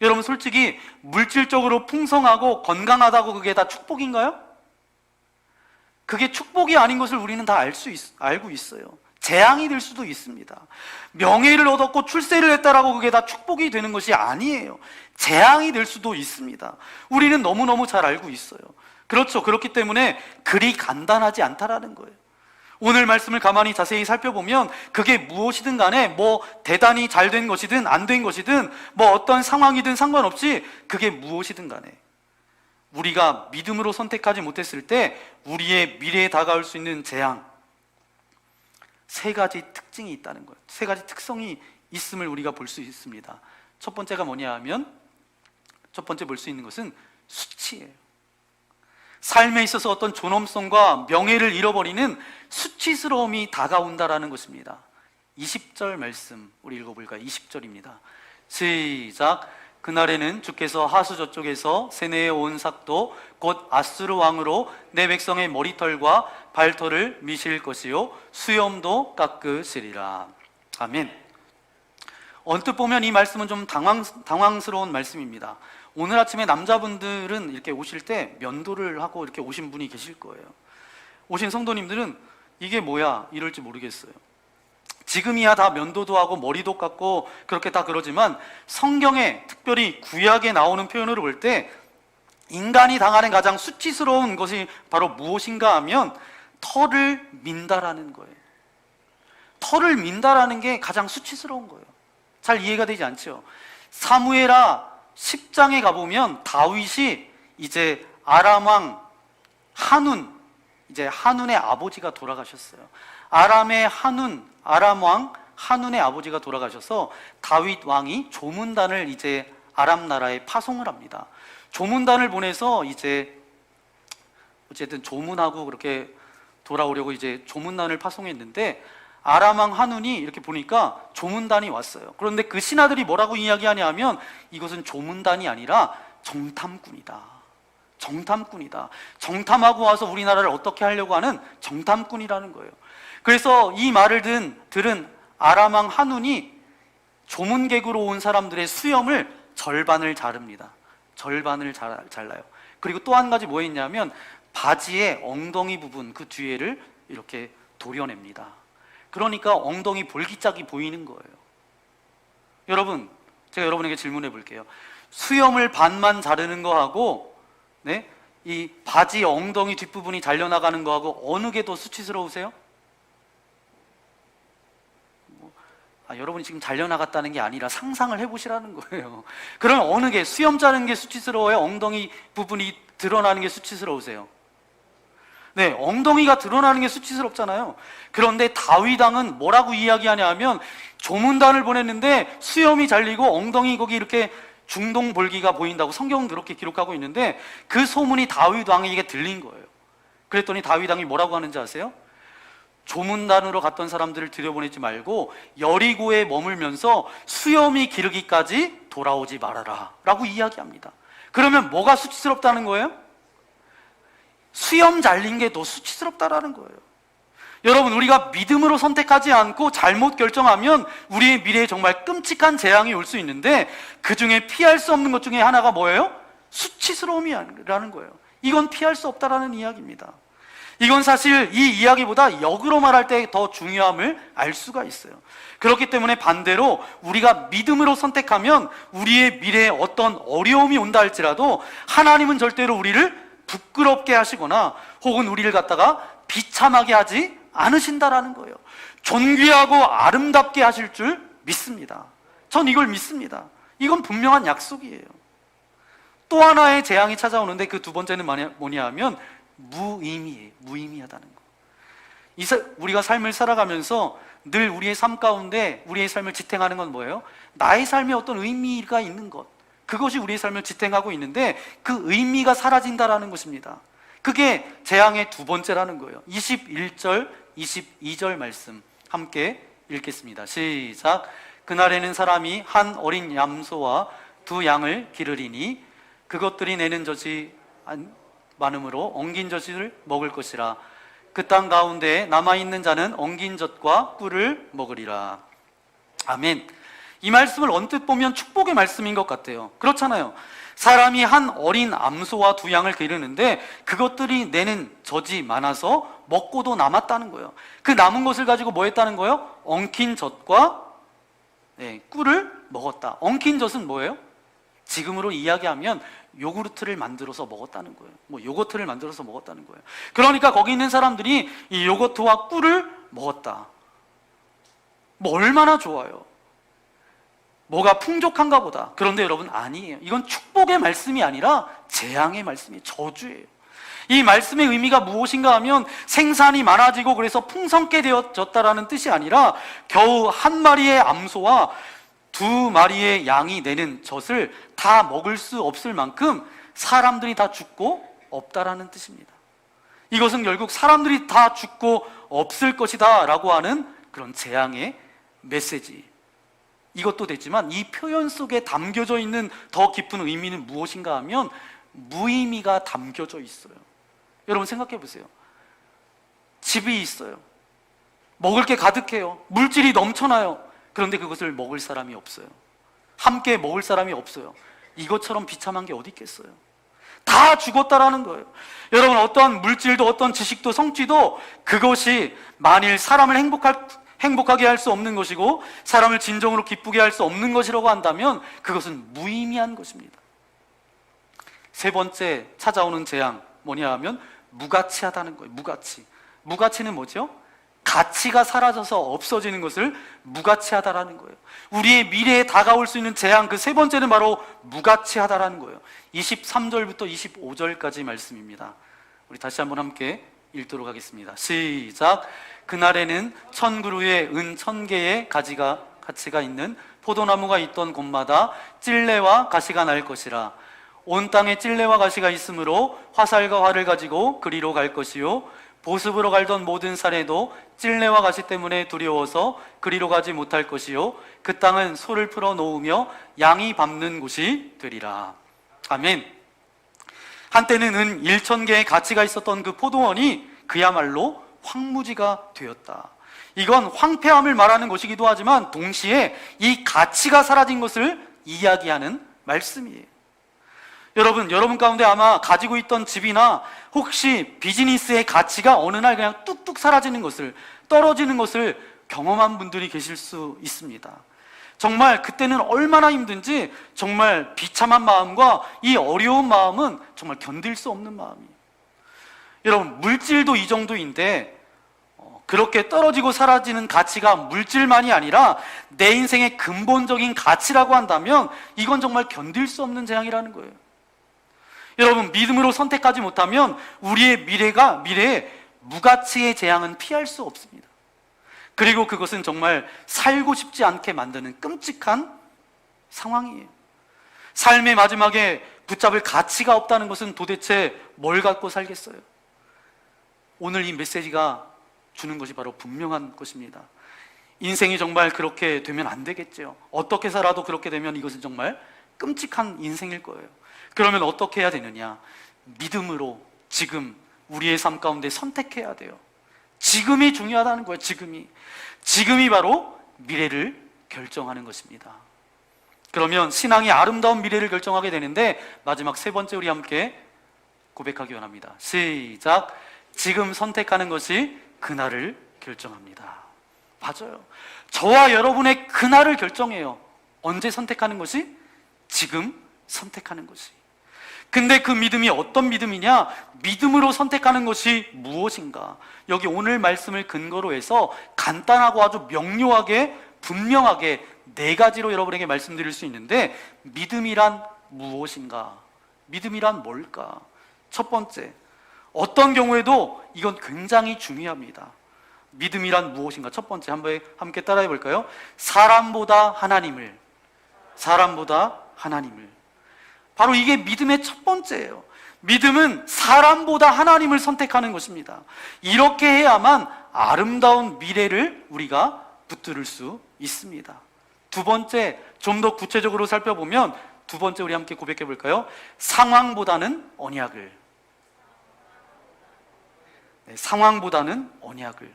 C: 여러분, 솔직히 물질적으로 풍성하고 건강하다고 그게 다 축복인가요? 그게 축복이 아닌 것을 우리는 다 알고 있어요. 재앙이 될 수도 있습니다. 명예를 얻었고 출세를 했다라고 그게 다 축복이 되는 것이 아니에요. 재앙이 될 수도 있습니다. 우리는 너무너무 잘 알고 있어요. 그렇죠. 그렇기 때문에 그리 간단하지 않다라는 거예요. 오늘 말씀을 가만히 자세히 살펴보면 그게 무엇이든 간에 뭐 대단히 잘 된 것이든 안 된 것이든 뭐 어떤 상황이든 상관없이 그게 무엇이든 간에 우리가 믿음으로 선택하지 못했을 때 우리의 미래에 다가올 수 있는 재앙, 세 가지 특징이 있다는 거예요. 세 가지 특성이 있음을 우리가 볼 수 있습니다. 첫 번째가 뭐냐 하면, 첫 번째 볼 수 있는 것은 수치예요. 삶에 있어서 어떤 존엄성과 명예를 잃어버리는 수치스러움이 다가온다라는 것입니다. 20절 말씀 우리 읽어볼까요? 20절입니다. 시작. 그날에는 주께서 하수 저쪽에서 세네에 온 삭도 곧 아수르 왕으로 내 백성의 머리털과 발털을 미실 것이요 수염도 깎으시리라. 아멘. 언뜻 보면 이 말씀은 좀 당황스러운 말씀입니다. 오늘 아침에 남자분들은 이렇게 오실 때 면도를 하고 이렇게 오신 분이 계실 거예요. 오신 성도님들은 이게 뭐야 이럴지 모르겠어요. 지금이야 다 면도도 하고 머리도 깎고 그렇게 다 그러지만 성경에, 특별히 구약에 나오는 표현으로 볼 때 인간이 당하는 가장 수치스러운 것이 바로 무엇인가 하면 털을 민다라는 거예요. 털을 민다라는 게 가장 수치스러운 거예요. 잘 이해가 되지 않죠? 사무엘하 10장에 가보면 다윗이 이제 아람 왕 한운, 이제 한운의 아버지가 돌아가셨어요. 아람 왕 한운의 아버지가 돌아가셔서 다윗 왕이 조문단을 이제 아람 나라에 파송을 합니다. 조문단을 보내서 이제 어쨌든 조문하고 그렇게 돌아오려고 이제 조문단을 파송했는데 아람 왕 한운이 이렇게 보니까 조문단이 왔어요. 그런데 그 신하들이 뭐라고 이야기하냐 하면 이것은 조문단이 아니라 정탐꾼이다. 정탐꾼이다. 정탐하고 와서 우리나라를 어떻게 하려고 하는 정탐꾼이라는 거예요. 그래서 이 말을 들은 아람 왕 한운이 조문객으로 온 사람들의 수염을 절반을 자릅니다. 절반을 잘라요. 그리고 또 한 가지 뭐 했냐면 바지의 엉덩이 부분 그 뒤에를 이렇게 도려냅니다. 그러니까 엉덩이 볼기짝이 보이는 거예요. 여러분, 제가 여러분에게 질문해 볼게요. 수염을 반만 자르는 거하고 네? 이 바지 엉덩이 뒷부분이 잘려나가는 거하고 어느 게 더 수치스러우세요? 여러분이 지금 잘려나갔다는 게 아니라 상상을 해보시라는 거예요. 그럼 어느 게, 수염 자르는 게 수치스러워요? 엉덩이 부분이 드러나는 게 수치스러우세요? 네, 엉덩이가 드러나는 게 수치스럽잖아요. 그런데 다윗 왕은 뭐라고 이야기하냐 하면 조문단을 보냈는데 수염이 잘리고 엉덩이 거기 이렇게 중동볼기가 보인다고 성경은 그렇게 기록하고 있는데 그 소문이 다윗 왕에게 들린 거예요. 그랬더니 다윗 왕이 뭐라고 하는지 아세요? 조문단으로 갔던 사람들을 들여보내지 말고 여리고에 머물면서 수염이 기르기까지 돌아오지 말아라 라고 이야기합니다. 그러면 뭐가 수치스럽다는 거예요? 수염 잘린 게 더 수치스럽다라는 거예요. 여러분, 우리가 믿음으로 선택하지 않고 잘못 결정하면 우리의 미래에 정말 끔찍한 재앙이 올 수 있는데 그 중에 피할 수 없는 것 중에 하나가 뭐예요? 수치스러움이라는 거예요. 이건 피할 수 없다라는 이야기입니다. 이건 사실 이 이야기보다 역으로 말할 때 더 중요함을 알 수가 있어요. 그렇기 때문에 반대로 우리가 믿음으로 선택하면 우리의 미래에 어떤 어려움이 온다 할지라도 하나님은 절대로 우리를 부끄럽게 하시거나 혹은 우리를 갖다가 비참하게 하지 않으신다라는 거예요. 존귀하고 아름답게 하실 줄 믿습니다. 전 이걸 믿습니다. 이건 분명한 약속이에요. 또 하나의 재앙이 찾아오는데 그 두 번째는 뭐냐 하면 무의미해요. 무의미하다는 거. 우리가 삶을 살아가면서 늘 우리의 삶 가운데 우리의 삶을 지탱하는 건 뭐예요? 나의 삶에 어떤 의미가 있는 것, 그것이 우리의 삶을 지탱하고 있는데 그 의미가 사라진다라는 것입니다. 그게 재앙의 두 번째라는 거예요. 21절, 22절 말씀 함께 읽겠습니다. 시작. 그날에는 사람이 한 어린 염소와 두 양을 기르리니 그것들이 내는 젖이 많음으로 엉긴 젖을 먹을 것이라. 그 땅 가운데 남아있는 자는 엉긴 젖과 꿀을 먹으리라. 아멘. 이 말씀을 언뜻 보면 축복의 말씀인 것 같아요. 그렇잖아요. 사람이 한 어린 암소와 두 양을 기르는데 그것들이 내는 젖이 많아서 먹고도 남았다는 거예요. 그 남은 것을 가지고 뭐 했다는 거예요? 엉킨 젖과 꿀을 먹었다. 엉킨 젖은 뭐예요? 지금으로 이야기하면 요구르트를 만들어서 먹었다는 거예요. 요거트를 만들어서 먹었다는 거예요. 그러니까 거기 있는 사람들이 이 요거트와 꿀을 먹었다. 얼마나 좋아요. 뭐가 풍족한가 보다. 그런데 여러분, 아니에요. 이건 축복의 말씀이 아니라 재앙의 말씀이에요. 저주예요. 이 말씀의 의미가 무엇인가 하면 생산이 많아지고 그래서 풍성케 되어졌다라는 뜻이 아니라 겨우 한 마리의 암소와 두 마리의 양이 내는 젖을 다 먹을 수 없을 만큼 사람들이 다 죽고 없다라는 뜻입니다. 이것은 결국 사람들이 다 죽고 없을 것이다 라고 하는 그런 재앙의 메시지. 이것도 되지만 이 표현 속에 담겨져 있는 더 깊은 의미는 무엇인가 하면 무의미가 담겨져 있어요. 여러분 생각해 보세요. 집이 있어요. 먹을 게 가득해요. 물질이 넘쳐나요. 그런데 그것을 먹을 사람이 없어요. 함께 먹을 사람이 없어요. 이것처럼 비참한 게 어디 있겠어요? 다 죽었다라는 거예요. 여러분, 어떤 물질도 어떤 지식도 성취도 그것이 만일 사람을 행복하게 할 수 없는 것이고 사람을 진정으로 기쁘게 할 수 없는 것이라고 한다면 그것은 무의미한 것입니다. 세 번째 찾아오는 재앙 뭐냐 하면 무가치하다는 거예요. 무가치는 뭐죠? 가치가 사라져서 없어지는 것을 무가치하다라는 거예요. 우리의 미래에 다가올 수 있는 재앙 그 세 번째는 바로 무가치하다라는 거예요. 23절부터 25절까지 말씀입니다. 우리 다시 한번 함께 읽도록 하겠습니다. 시작. 그날에는 1000그루의 은 1000개의 가치가 있는 포도나무가 있던 곳마다 찔레와 가시가 날 것이라. 온 땅에 찔레와 가시가 있으므로 화살과 활을 가지고 그리로 갈 것이요 보습으로 갈던 모든 산에도 찔레와 가시 때문에 두려워서 그리로 가지 못할 것이요 그 땅은 소를 풀어 놓으며 양이 밟는 곳이 되리라. 아멘. 한때는 은 1,000개의 가치가 있었던 그 포도원이 그야말로 황무지가 되었다. 이건 황폐함을 말하는 것이기도 하지만 동시에 이 가치가 사라진 것을 이야기하는 말씀이에요. 여러분 가운데 아마 가지고 있던 집이나 혹시 비즈니스의 가치가 어느 날 그냥 뚝뚝 사라지는 것을, 떨어지는 것을 경험한 분들이 계실 수 있습니다. 정말 그때는 얼마나 힘든지 정말 비참한 마음과 이 어려운 마음은 정말 견딜 수 없는 마음이에요. 여러분, 물질도 이 정도인데 그렇게 떨어지고 사라지는 가치가 물질만이 아니라 내 인생의 근본적인 가치라고 한다면 이건 정말 견딜 수 없는 재앙이라는 거예요. 여러분, 믿음으로 선택하지 못하면 우리의 미래에 무가치의 재앙은 피할 수 없습니다. 그리고 그것은 정말 살고 싶지 않게 만드는 끔찍한 상황이에요. 삶의 마지막에 붙잡을 가치가 없다는 것은 도대체 뭘 갖고 살겠어요? 오늘 이 메시지가 주는 것이 바로 분명한 것입니다. 인생이 정말 그렇게 되면 안 되겠죠. 어떻게 살아도 그렇게 되면 이것은 정말 끔찍한 인생일 거예요. 그러면 어떻게 해야 되느냐? 믿음으로 지금 우리의 삶 가운데 선택해야 돼요. 지금이 중요하다는 거예요. 지금이 바로 미래를 결정하는 것입니다. 그러면 신앙이 아름다운 미래를 결정하게 되는데 마지막 세 번째 우리 함께 고백하기 원합니다. 시작. 지금 선택하는 것이 그날을 결정합니다. 맞아요. 저와 여러분의 그날을 결정해요. 언제 선택하는 것이? 지금 선택하는 것이. 근데 그 믿음이 어떤 믿음이냐? 믿음으로 선택하는 것이 무엇인가? 여기 오늘 말씀을 근거로 해서 간단하고 아주 명료하게 분명하게 네 가지로 여러분에게 말씀드릴 수 있는데, 믿음이란 무엇인가? 믿음이란 뭘까? 첫 번째, 어떤 경우에도 이건 굉장히 중요합니다. 믿음이란 무엇인가? 첫 번째, 한번 함께 따라해 볼까요? 사람보다 하나님을. 바로 이게 믿음의 첫 번째예요. 믿음은 사람보다 하나님을 선택하는 것입니다. 이렇게 해야만 아름다운 미래를 우리가 붙들을 수 있습니다. 두 번째, 좀 더 구체적으로 살펴보면 두 번째 우리 함께 고백해 볼까요? 상황보다는 언약을. 상황보다는 언약을.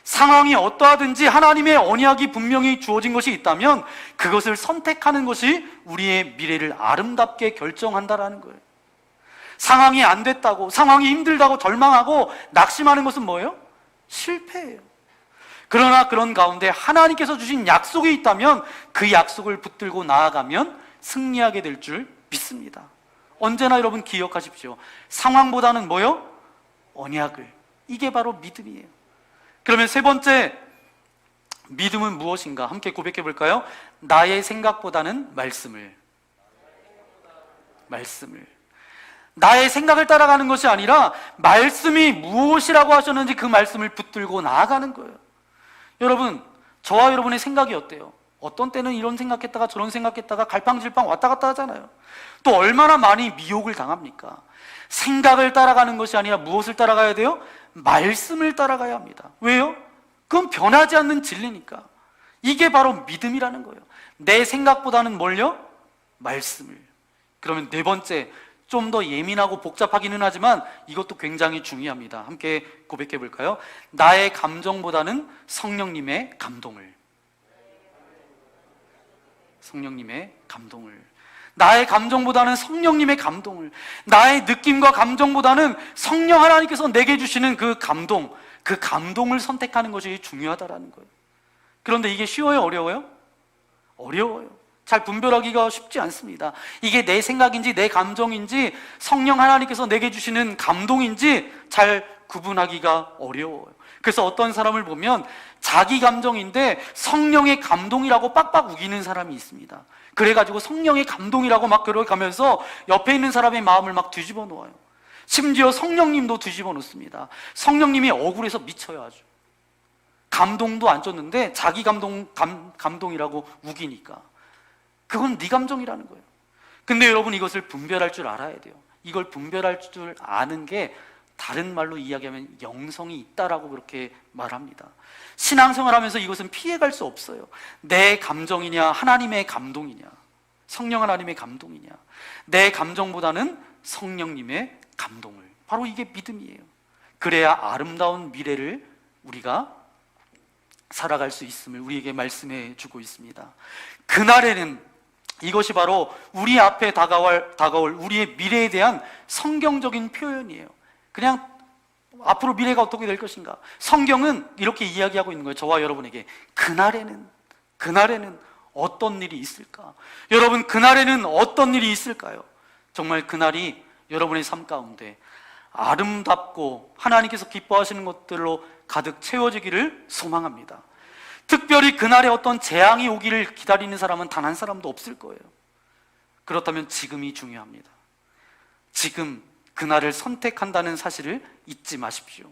C: 상황이 어떠하든지 하나님의 언약이 분명히 주어진 것이 있다면 그것을 선택하는 것이 우리의 미래를 아름답게 결정한다라는 거예요. 상황이 안 됐다고, 상황이 힘들다고 절망하고 낙심하는 것은 뭐예요? 실패예요. 그러나 그런 가운데 하나님께서 주신 약속이 있다면 그 약속을 붙들고 나아가면 승리하게 될 줄 믿습니다. 언제나 여러분 기억하십시오. 상황보다는 뭐요? 언약을. 이게 바로 믿음이에요. 그러면 세 번째, 믿음은 무엇인가? 함께 고백해 볼까요? 나의 생각보다는 말씀을. 나의 생각을 따라가는 것이 아니라 말씀이 무엇이라고 하셨는지 그 말씀을 붙들고 나아가는 거예요. 여러분, 저와 여러분의 생각이 어때요? 어떤 때는 이런 생각했다가 저런 생각했다가 갈팡질팡 왔다 갔다 하잖아요. 또 얼마나 많이 미혹을 당합니까? 생각을 따라가는 것이 아니라 무엇을 따라가야 돼요? 말씀을 따라가야 합니다. 왜요? 그건 변하지 않는 진리니까. 이게 바로 믿음이라는 거예요. 내 생각보다는 뭘요? 말씀을. 그러면 네 번째, 좀 더 예민하고 복잡하기는 하지만 이것도 굉장히 중요합니다. 함께 고백해 볼까요? 나의 감정보다는 성령님의 감동을. 나의 감정보다는 성령님의 감동을. 나의 느낌과 감정보다는 성령 하나님께서 내게 주시는 그 감동을 선택하는 것이 중요하다라는 거예요. 그런데 이게 쉬워요? 어려워요? 어려워요. 잘 분별하기가 쉽지 않습니다. 이게 내 생각인지 내 감정인지 성령 하나님께서 내게 주시는 감동인지 잘 구분하기가 어려워요. 그래서 어떤 사람을 보면 자기 감정인데 성령의 감동이라고 빡빡 우기는 사람이 있습니다. 그래가지고 성령의 감동이라고 막 그러가면서 옆에 있는 사람의 마음을 막 뒤집어 놓아요. 심지어 성령님도 뒤집어 놓습니다. 성령님이 억울해서 미쳐요. 아주 감동도 안 줬는데 자기 감동이라고 우기니까. 그건 네 감정이라는 거예요. 근데 여러분, 이것을 분별할 줄 알아야 돼요. 이걸 분별할 줄 아는 게 다른 말로 이야기하면 영성이 있다라고 그렇게 말합니다. 신앙생활 하면서 이것은 피해갈 수 없어요. 내 감정이냐 하나님의 감동이냐, 성령 하나님의 감동이냐, 내 감정보다는 성령님의 감동을, 바로 이게 믿음이에요. 그래야 아름다운 미래를 우리가 살아갈 수 있음을 우리에게 말씀해 주고 있습니다. 그날에는 이것이 바로 우리 앞에 다가올 우리의 미래에 대한 성경적인 표현이에요. 그냥 앞으로 미래가 어떻게 될 것인가, 성경은 이렇게 이야기하고 있는 거예요. 저와 여러분에게 그날에는 어떤 일이 있을까? 여러분, 그날에는 어떤 일이 있을까요? 정말 그날이 여러분의 삶 가운데 아름답고 하나님께서 기뻐하시는 것들로 가득 채워지기를 소망합니다. 특별히 그날에 어떤 재앙이 오기를 기다리는 사람은 단 한 사람도 없을 거예요. 그렇다면 지금이 중요합니다. 지금 그날을 선택한다는 사실을 잊지 마십시오.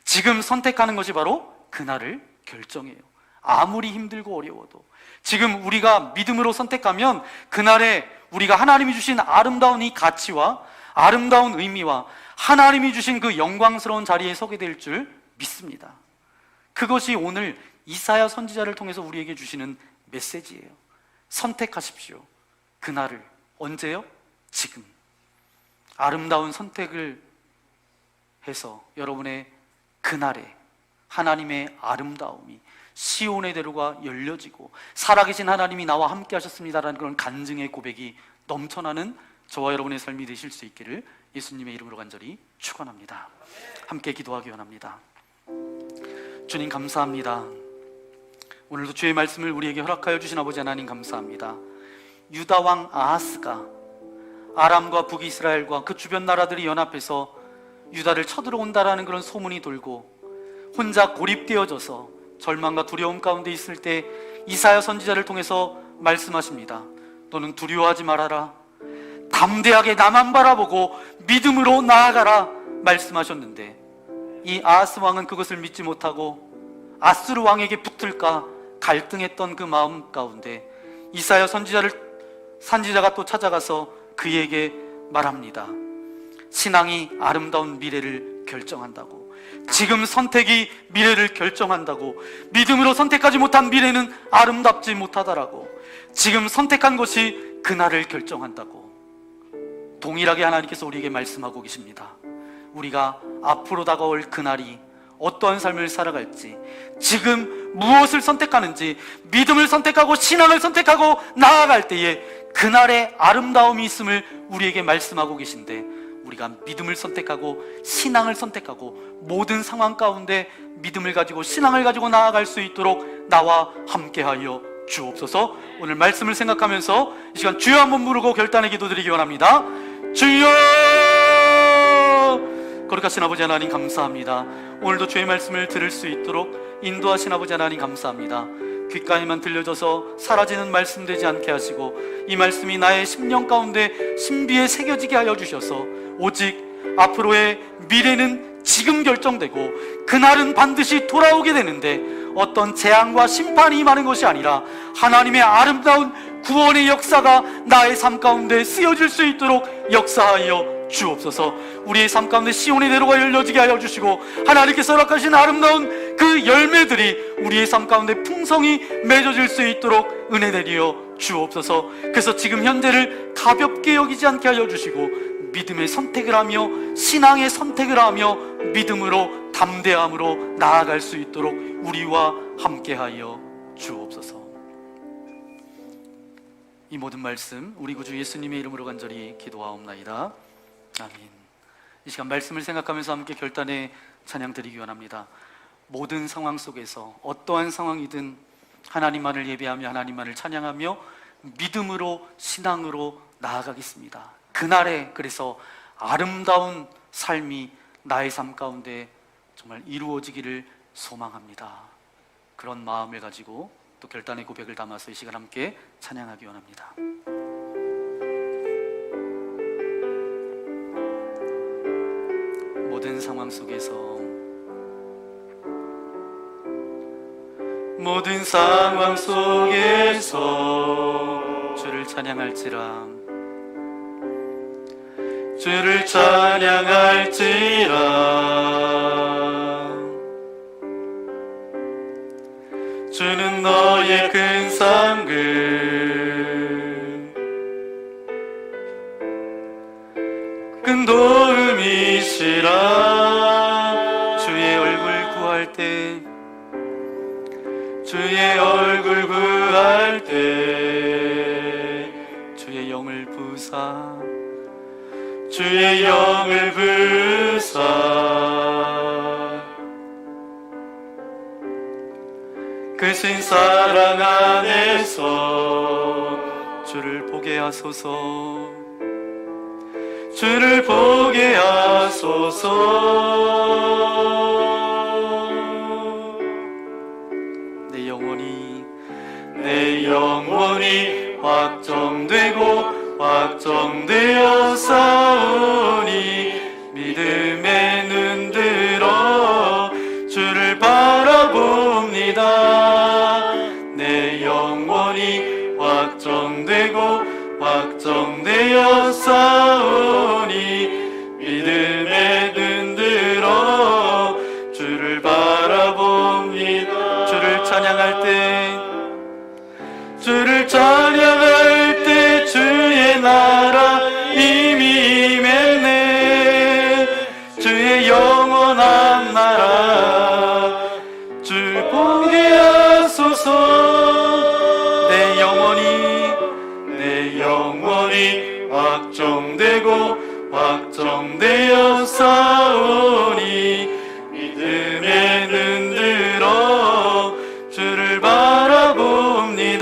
C: 지금 선택하는 것이 바로 그날을 결정해요. 아무리 힘들고 어려워도 지금 우리가 믿음으로 선택하면 그날에 우리가 하나님이 주신 아름다운 이 가치와 아름다운 의미와 하나님이 주신 그 영광스러운 자리에 서게 될 줄 믿습니다. 그것이 오늘 이사야 선지자를 통해서 우리에게 주시는 메시지예요. 선택하십시오. 그날을. 언제요? 지금. 아름다운 선택을 해서 여러분의 그날에 하나님의 아름다움이 시온의 대로가 열려지고 살아계신 하나님이 나와 함께 하셨습니다라는 그런 간증의 고백이 넘쳐나는 저와 여러분의 삶이 되실 수 있기를 예수님의 이름으로 간절히 축원합니다. 함께 기도하기 원합니다. 주님 감사합니다. 오늘도 주의 말씀을 우리에게 허락하여 주신 아버지 하나님 감사합니다. 유다 왕 아하스가 아람과 북이스라엘과 그 주변 나라들이 연합해서 유다를 쳐들어온다라는 그런 소문이 돌고 혼자 고립되어져서 절망과 두려움 가운데 있을 때 이사야 선지자를 통해서 말씀하십니다. 너는 두려워하지 말아라. 담대하게 나만 바라보고 믿음으로 나아가라 말씀하셨는데, 이 아하스 왕은 그것을 믿지 못하고 아수르 왕에게 붙을까 갈등했던 그 마음 가운데 이사야 선지자가 또 찾아가서 그에게 말합니다. 신앙이 아름다운 미래를 결정한다고, 지금 선택이 미래를 결정한다고, 믿음으로 선택하지 못한 미래는 아름답지 못하다라고, 지금 선택한 것이 그날을 결정한다고 동일하게 하나님께서 우리에게 말씀하고 계십니다. 우리가 앞으로 다가올 그날이 어떠한 삶을 살아갈지, 지금 무엇을 선택하는지, 믿음을 선택하고 신앙을 선택하고 나아갈 때에 그날의 아름다움이 있음을 우리에게 말씀하고 계신데, 우리가 믿음을 선택하고 신앙을 선택하고 모든 상황 가운데 믿음을 가지고 신앙을 가지고 나아갈 수 있도록 나와 함께하여 주옵소서. 오늘 말씀을 생각하면서 이 시간 주여 한번 부르고 결단의 기도드리기 원합니다. 주여! 거룩하신 아버지 하나님 감사합니다. 오늘도 주의 말씀을 들을 수 있도록 인도하신 아버지 하나님 감사합니다. 귓가에만 들려져서 사라지는 말씀 되지 않게 하시고 이 말씀이 나의 심령 가운데 신비에 새겨지게 하여 주셔서 오직 앞으로의 미래는 지금 결정되고 그날은 반드시 돌아오게 되는데 어떤 재앙과 심판이 임하는 것이 아니라 하나님의 아름다운 구원의 역사가 나의 삶 가운데 쓰여질 수 있도록 역사하여 주옵소서. 우리의 삶 가운데 시온의 대로가 열려지게 하여 주시고 하나님께서 허락하신 아름다운 그 열매들이 우리의 삶 가운데 풍성히 맺어질 수 있도록 은혜 내리어 주옵소서. 그래서 지금 현재를 가볍게 여기지 않게 하여 주시고 믿음의 선택을 하며 신앙의 선택을 하며 믿음으로 담대함으로 나아갈 수 있도록 우리와 함께하여 주옵소서. 이 모든 말씀 우리 구주 예수님의 이름으로 간절히 기도하옵나이다. 아멘. 이 시간 말씀을 생각하면서 함께 결단의 찬양 드리기 원합니다. 모든 상황 속에서 어떠한 상황이든 하나님만을 예배하며 하나님만을 찬양하며 믿음으로 신앙으로 나아가겠습니다. 그날에 그래서 아름다운 삶이 나의 삶 가운데 정말 이루어지기를 소망합니다. 그런 마음을 가지고 또 결단의 고백을 담아서 이 시간 함께 찬양하기 원합니다. 모든 상황 속에서 모든 상황 속에서 주를 찬양할지라 주를 찬양할지라. 주는 너의 큰 상급, 큰 도움이시라. 주의 얼굴 구할 때, 주의 얼굴 구할 때, 주의 영을 부사, 주의 영을 부사, 크신 사랑 안에서 주를 보게 하소서, 주를 보게 하소서. 내 영혼이 확정되고 확정되어 싸우니 믿음의 눈 들어 주를 바라봅니다. 내 영혼이 확정되고 확정되어 싸우니 믿음의 눈 들어 주를 바라봅니다. 주를 찬양할 때, 주를 찬양할 때 주의 나라 이미 임했네. 주의 영원한 나라 주 보게 하소서. 내 영혼이 확정되고 확정되어 싸우니 믿음의 눈 들어 주를 바라봅니다.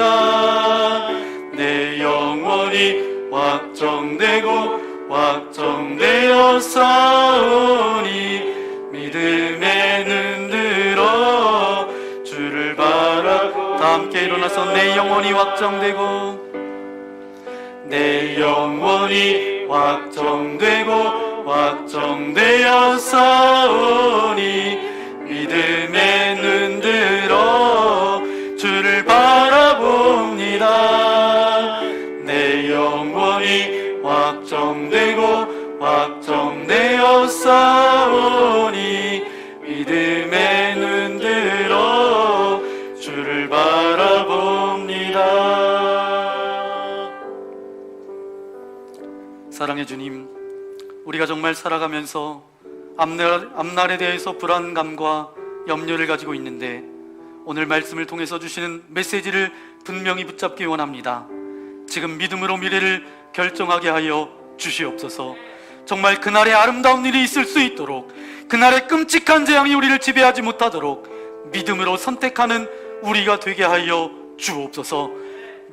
C: 내 영혼이 확정되고 확정되어 싸우니 믿음의 눈 들어 주를 바라봅니다. 다 함께 일어나서 내 영혼이 확정되고, 내 영혼이 확정되고 확정되어 싸우니 믿음의 눈 들어 주를 바라봅니다. 내 영혼이 확정되고 확정되어 싸우니 믿음의 눈 들어 주를 바라봅니다. 사랑의 주님, 우리가 정말 살아가면서 앞날에 대해서 불안감과 염려를 가지고 있는데 오늘 말씀을 통해서 주시는 메시지를 분명히 붙잡기 원합니다. 지금 믿음으로 미래를 결정하게 하여 주시옵소서. 정말 그날의 아름다운 일이 있을 수 있도록, 그날의 끔찍한 재앙이 우리를 지배하지 못하도록 믿음으로 선택하는 우리가 되게 하여 주옵소서.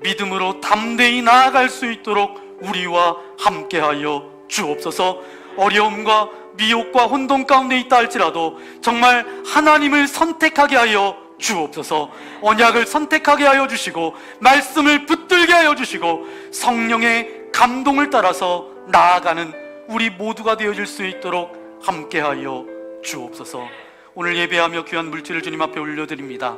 C: 믿음으로 담대히 나아갈 수 있도록 우리와 함께하여 주옵소서. 어려움과 미혹과 혼돈 가운데 있다 할지라도 정말 하나님을 선택하게 하여 주옵소서. 언약을 선택하게 하여 주시고 말씀을 붙들게 하여 주시고 성령의 감동을 따라서 나아가는 우리 모두가 되어질 수 있도록 함께하여 주옵소서. 오늘 예배하며 귀한 물질을 주님 앞에 올려드립니다.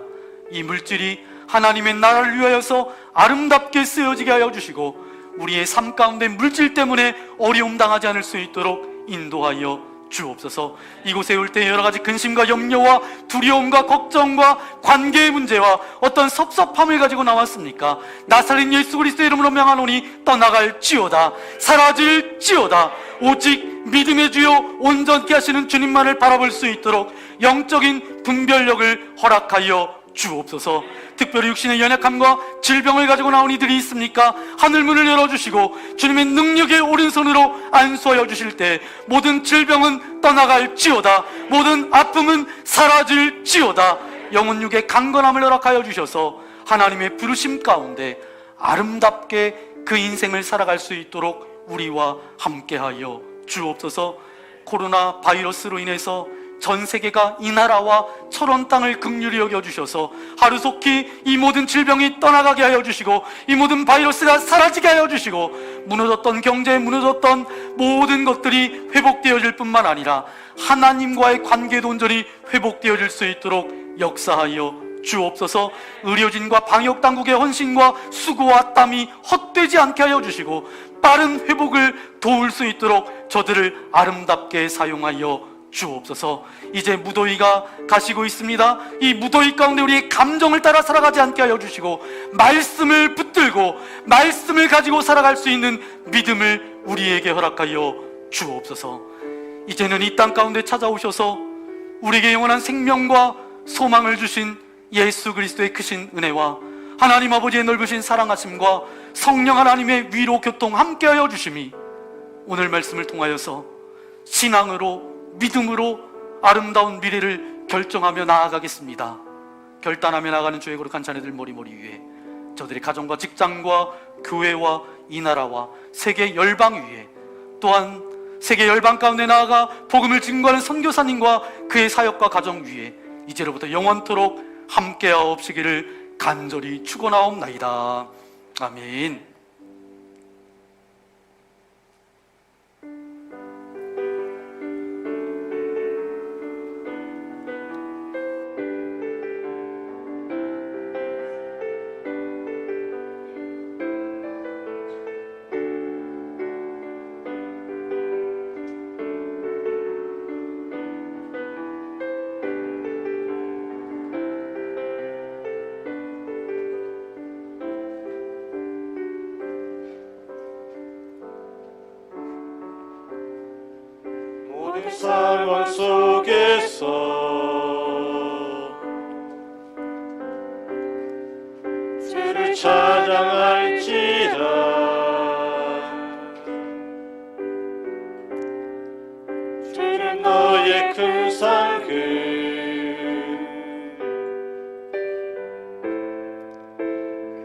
C: 이 물질이 하나님의 나라를 위하여서 아름답게 쓰여지게 하여 주시고 우리의 삶 가운데 물질 때문에 어려움 당하지 않을 수 있도록 인도하여 주옵소서. 이곳에 올 때 여러 가지 근심과 염려와 두려움과 걱정과 관계의 문제와 어떤 섭섭함을 가지고 나왔습니까? 나사렛 예수 그리스도의 이름으로 명하노니 떠나갈지어다, 사라질지어다. 오직 믿음의 주요 온전케 하시는 주님만을 바라볼 수 있도록 영적인 분별력을 허락하여 주옵소서. 특별히 육신의 연약함과 질병을 가지고 나온 이들이 있습니까? 하늘문을 열어주시고 주님의 능력의 오른손으로 안수하여 주실 때 모든 질병은 떠나갈지어다, 모든 아픔은 사라질지어다. 영혼 육의 강건함을 허락하여 주셔서 하나님의 부르심 가운데 아름답게 그 인생을 살아갈 수 있도록 우리와 함께하여 주옵소서. 코로나 바이러스로 인해서 전 세계가 이 나라와 철원 땅을 긍휼히 여겨주셔서 하루속히 이 모든 질병이 떠나가게 하여 주시고 이 모든 바이러스가 사라지게 하여 주시고 무너졌던 경제, 무너졌던 모든 것들이 회복되어질 뿐만 아니라 하나님과의 관계도 온전히 회복되어질 수 있도록 역사하여 주옵소서. 의료진과 방역당국의 헌신과 수고와 땀이 헛되지 않게 하여 주시고 빠른 회복을 도울 수 있도록 저들을 아름답게 사용하여 주옵소서. 이제 무더위가 가시고 있습니다. 이 무더위 가운데 우리의 감정을 따라 살아가지 않게 하여 주시고, 말씀을 붙들고 말씀을 가지고 살아갈 수 있는 믿음을 우리에게 허락하여 주옵소서. 이제는 이 땅 가운데 찾아오셔서 우리에게 영원한 생명과 소망을 주신 예수 그리스도의 크신 은혜와 하나님 아버지의 넓으신 사랑하심과 성령 하나님의 위로 교통 함께하여 주심이 오늘 말씀을 통하여서 신앙으로, 믿음으로 아름다운 미래를 결정하며 나아가겠습니다. 결단하며 나가는 주의 거룩한 자녀들 머리머리 위에, 저들의 가정과 직장과 교회와 이 나라와 세계 열방 위에, 또한 세계 열방 가운데 나아가 복음을 증거하는 선교사님과 그의 사역과 가정 위에 이제로부터 영원토록 함께하옵시기를 간절히 축원하옵나이다. 아멘.
B: 모든 상황 속에서 주를 찬양할지라. 주는 너의 큰 상급,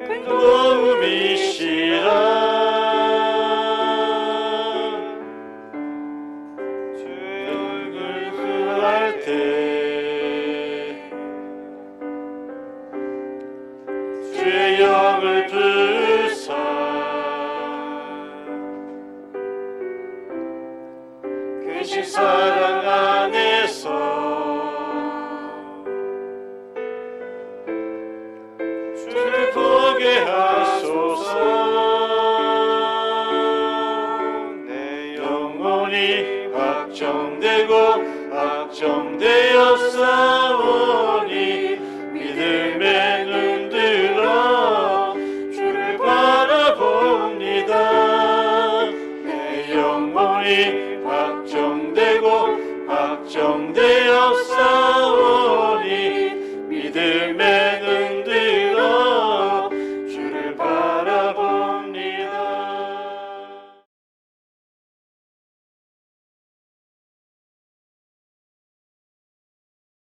B: 큰 도움이시라. 주의 영을 부사 크신 사랑 안에서 주를 보게 하소서. 내 영혼이 확정되고 확정되어 싸우니 믿음의 눈 들어 주를 바라봅니다. 내 영혼이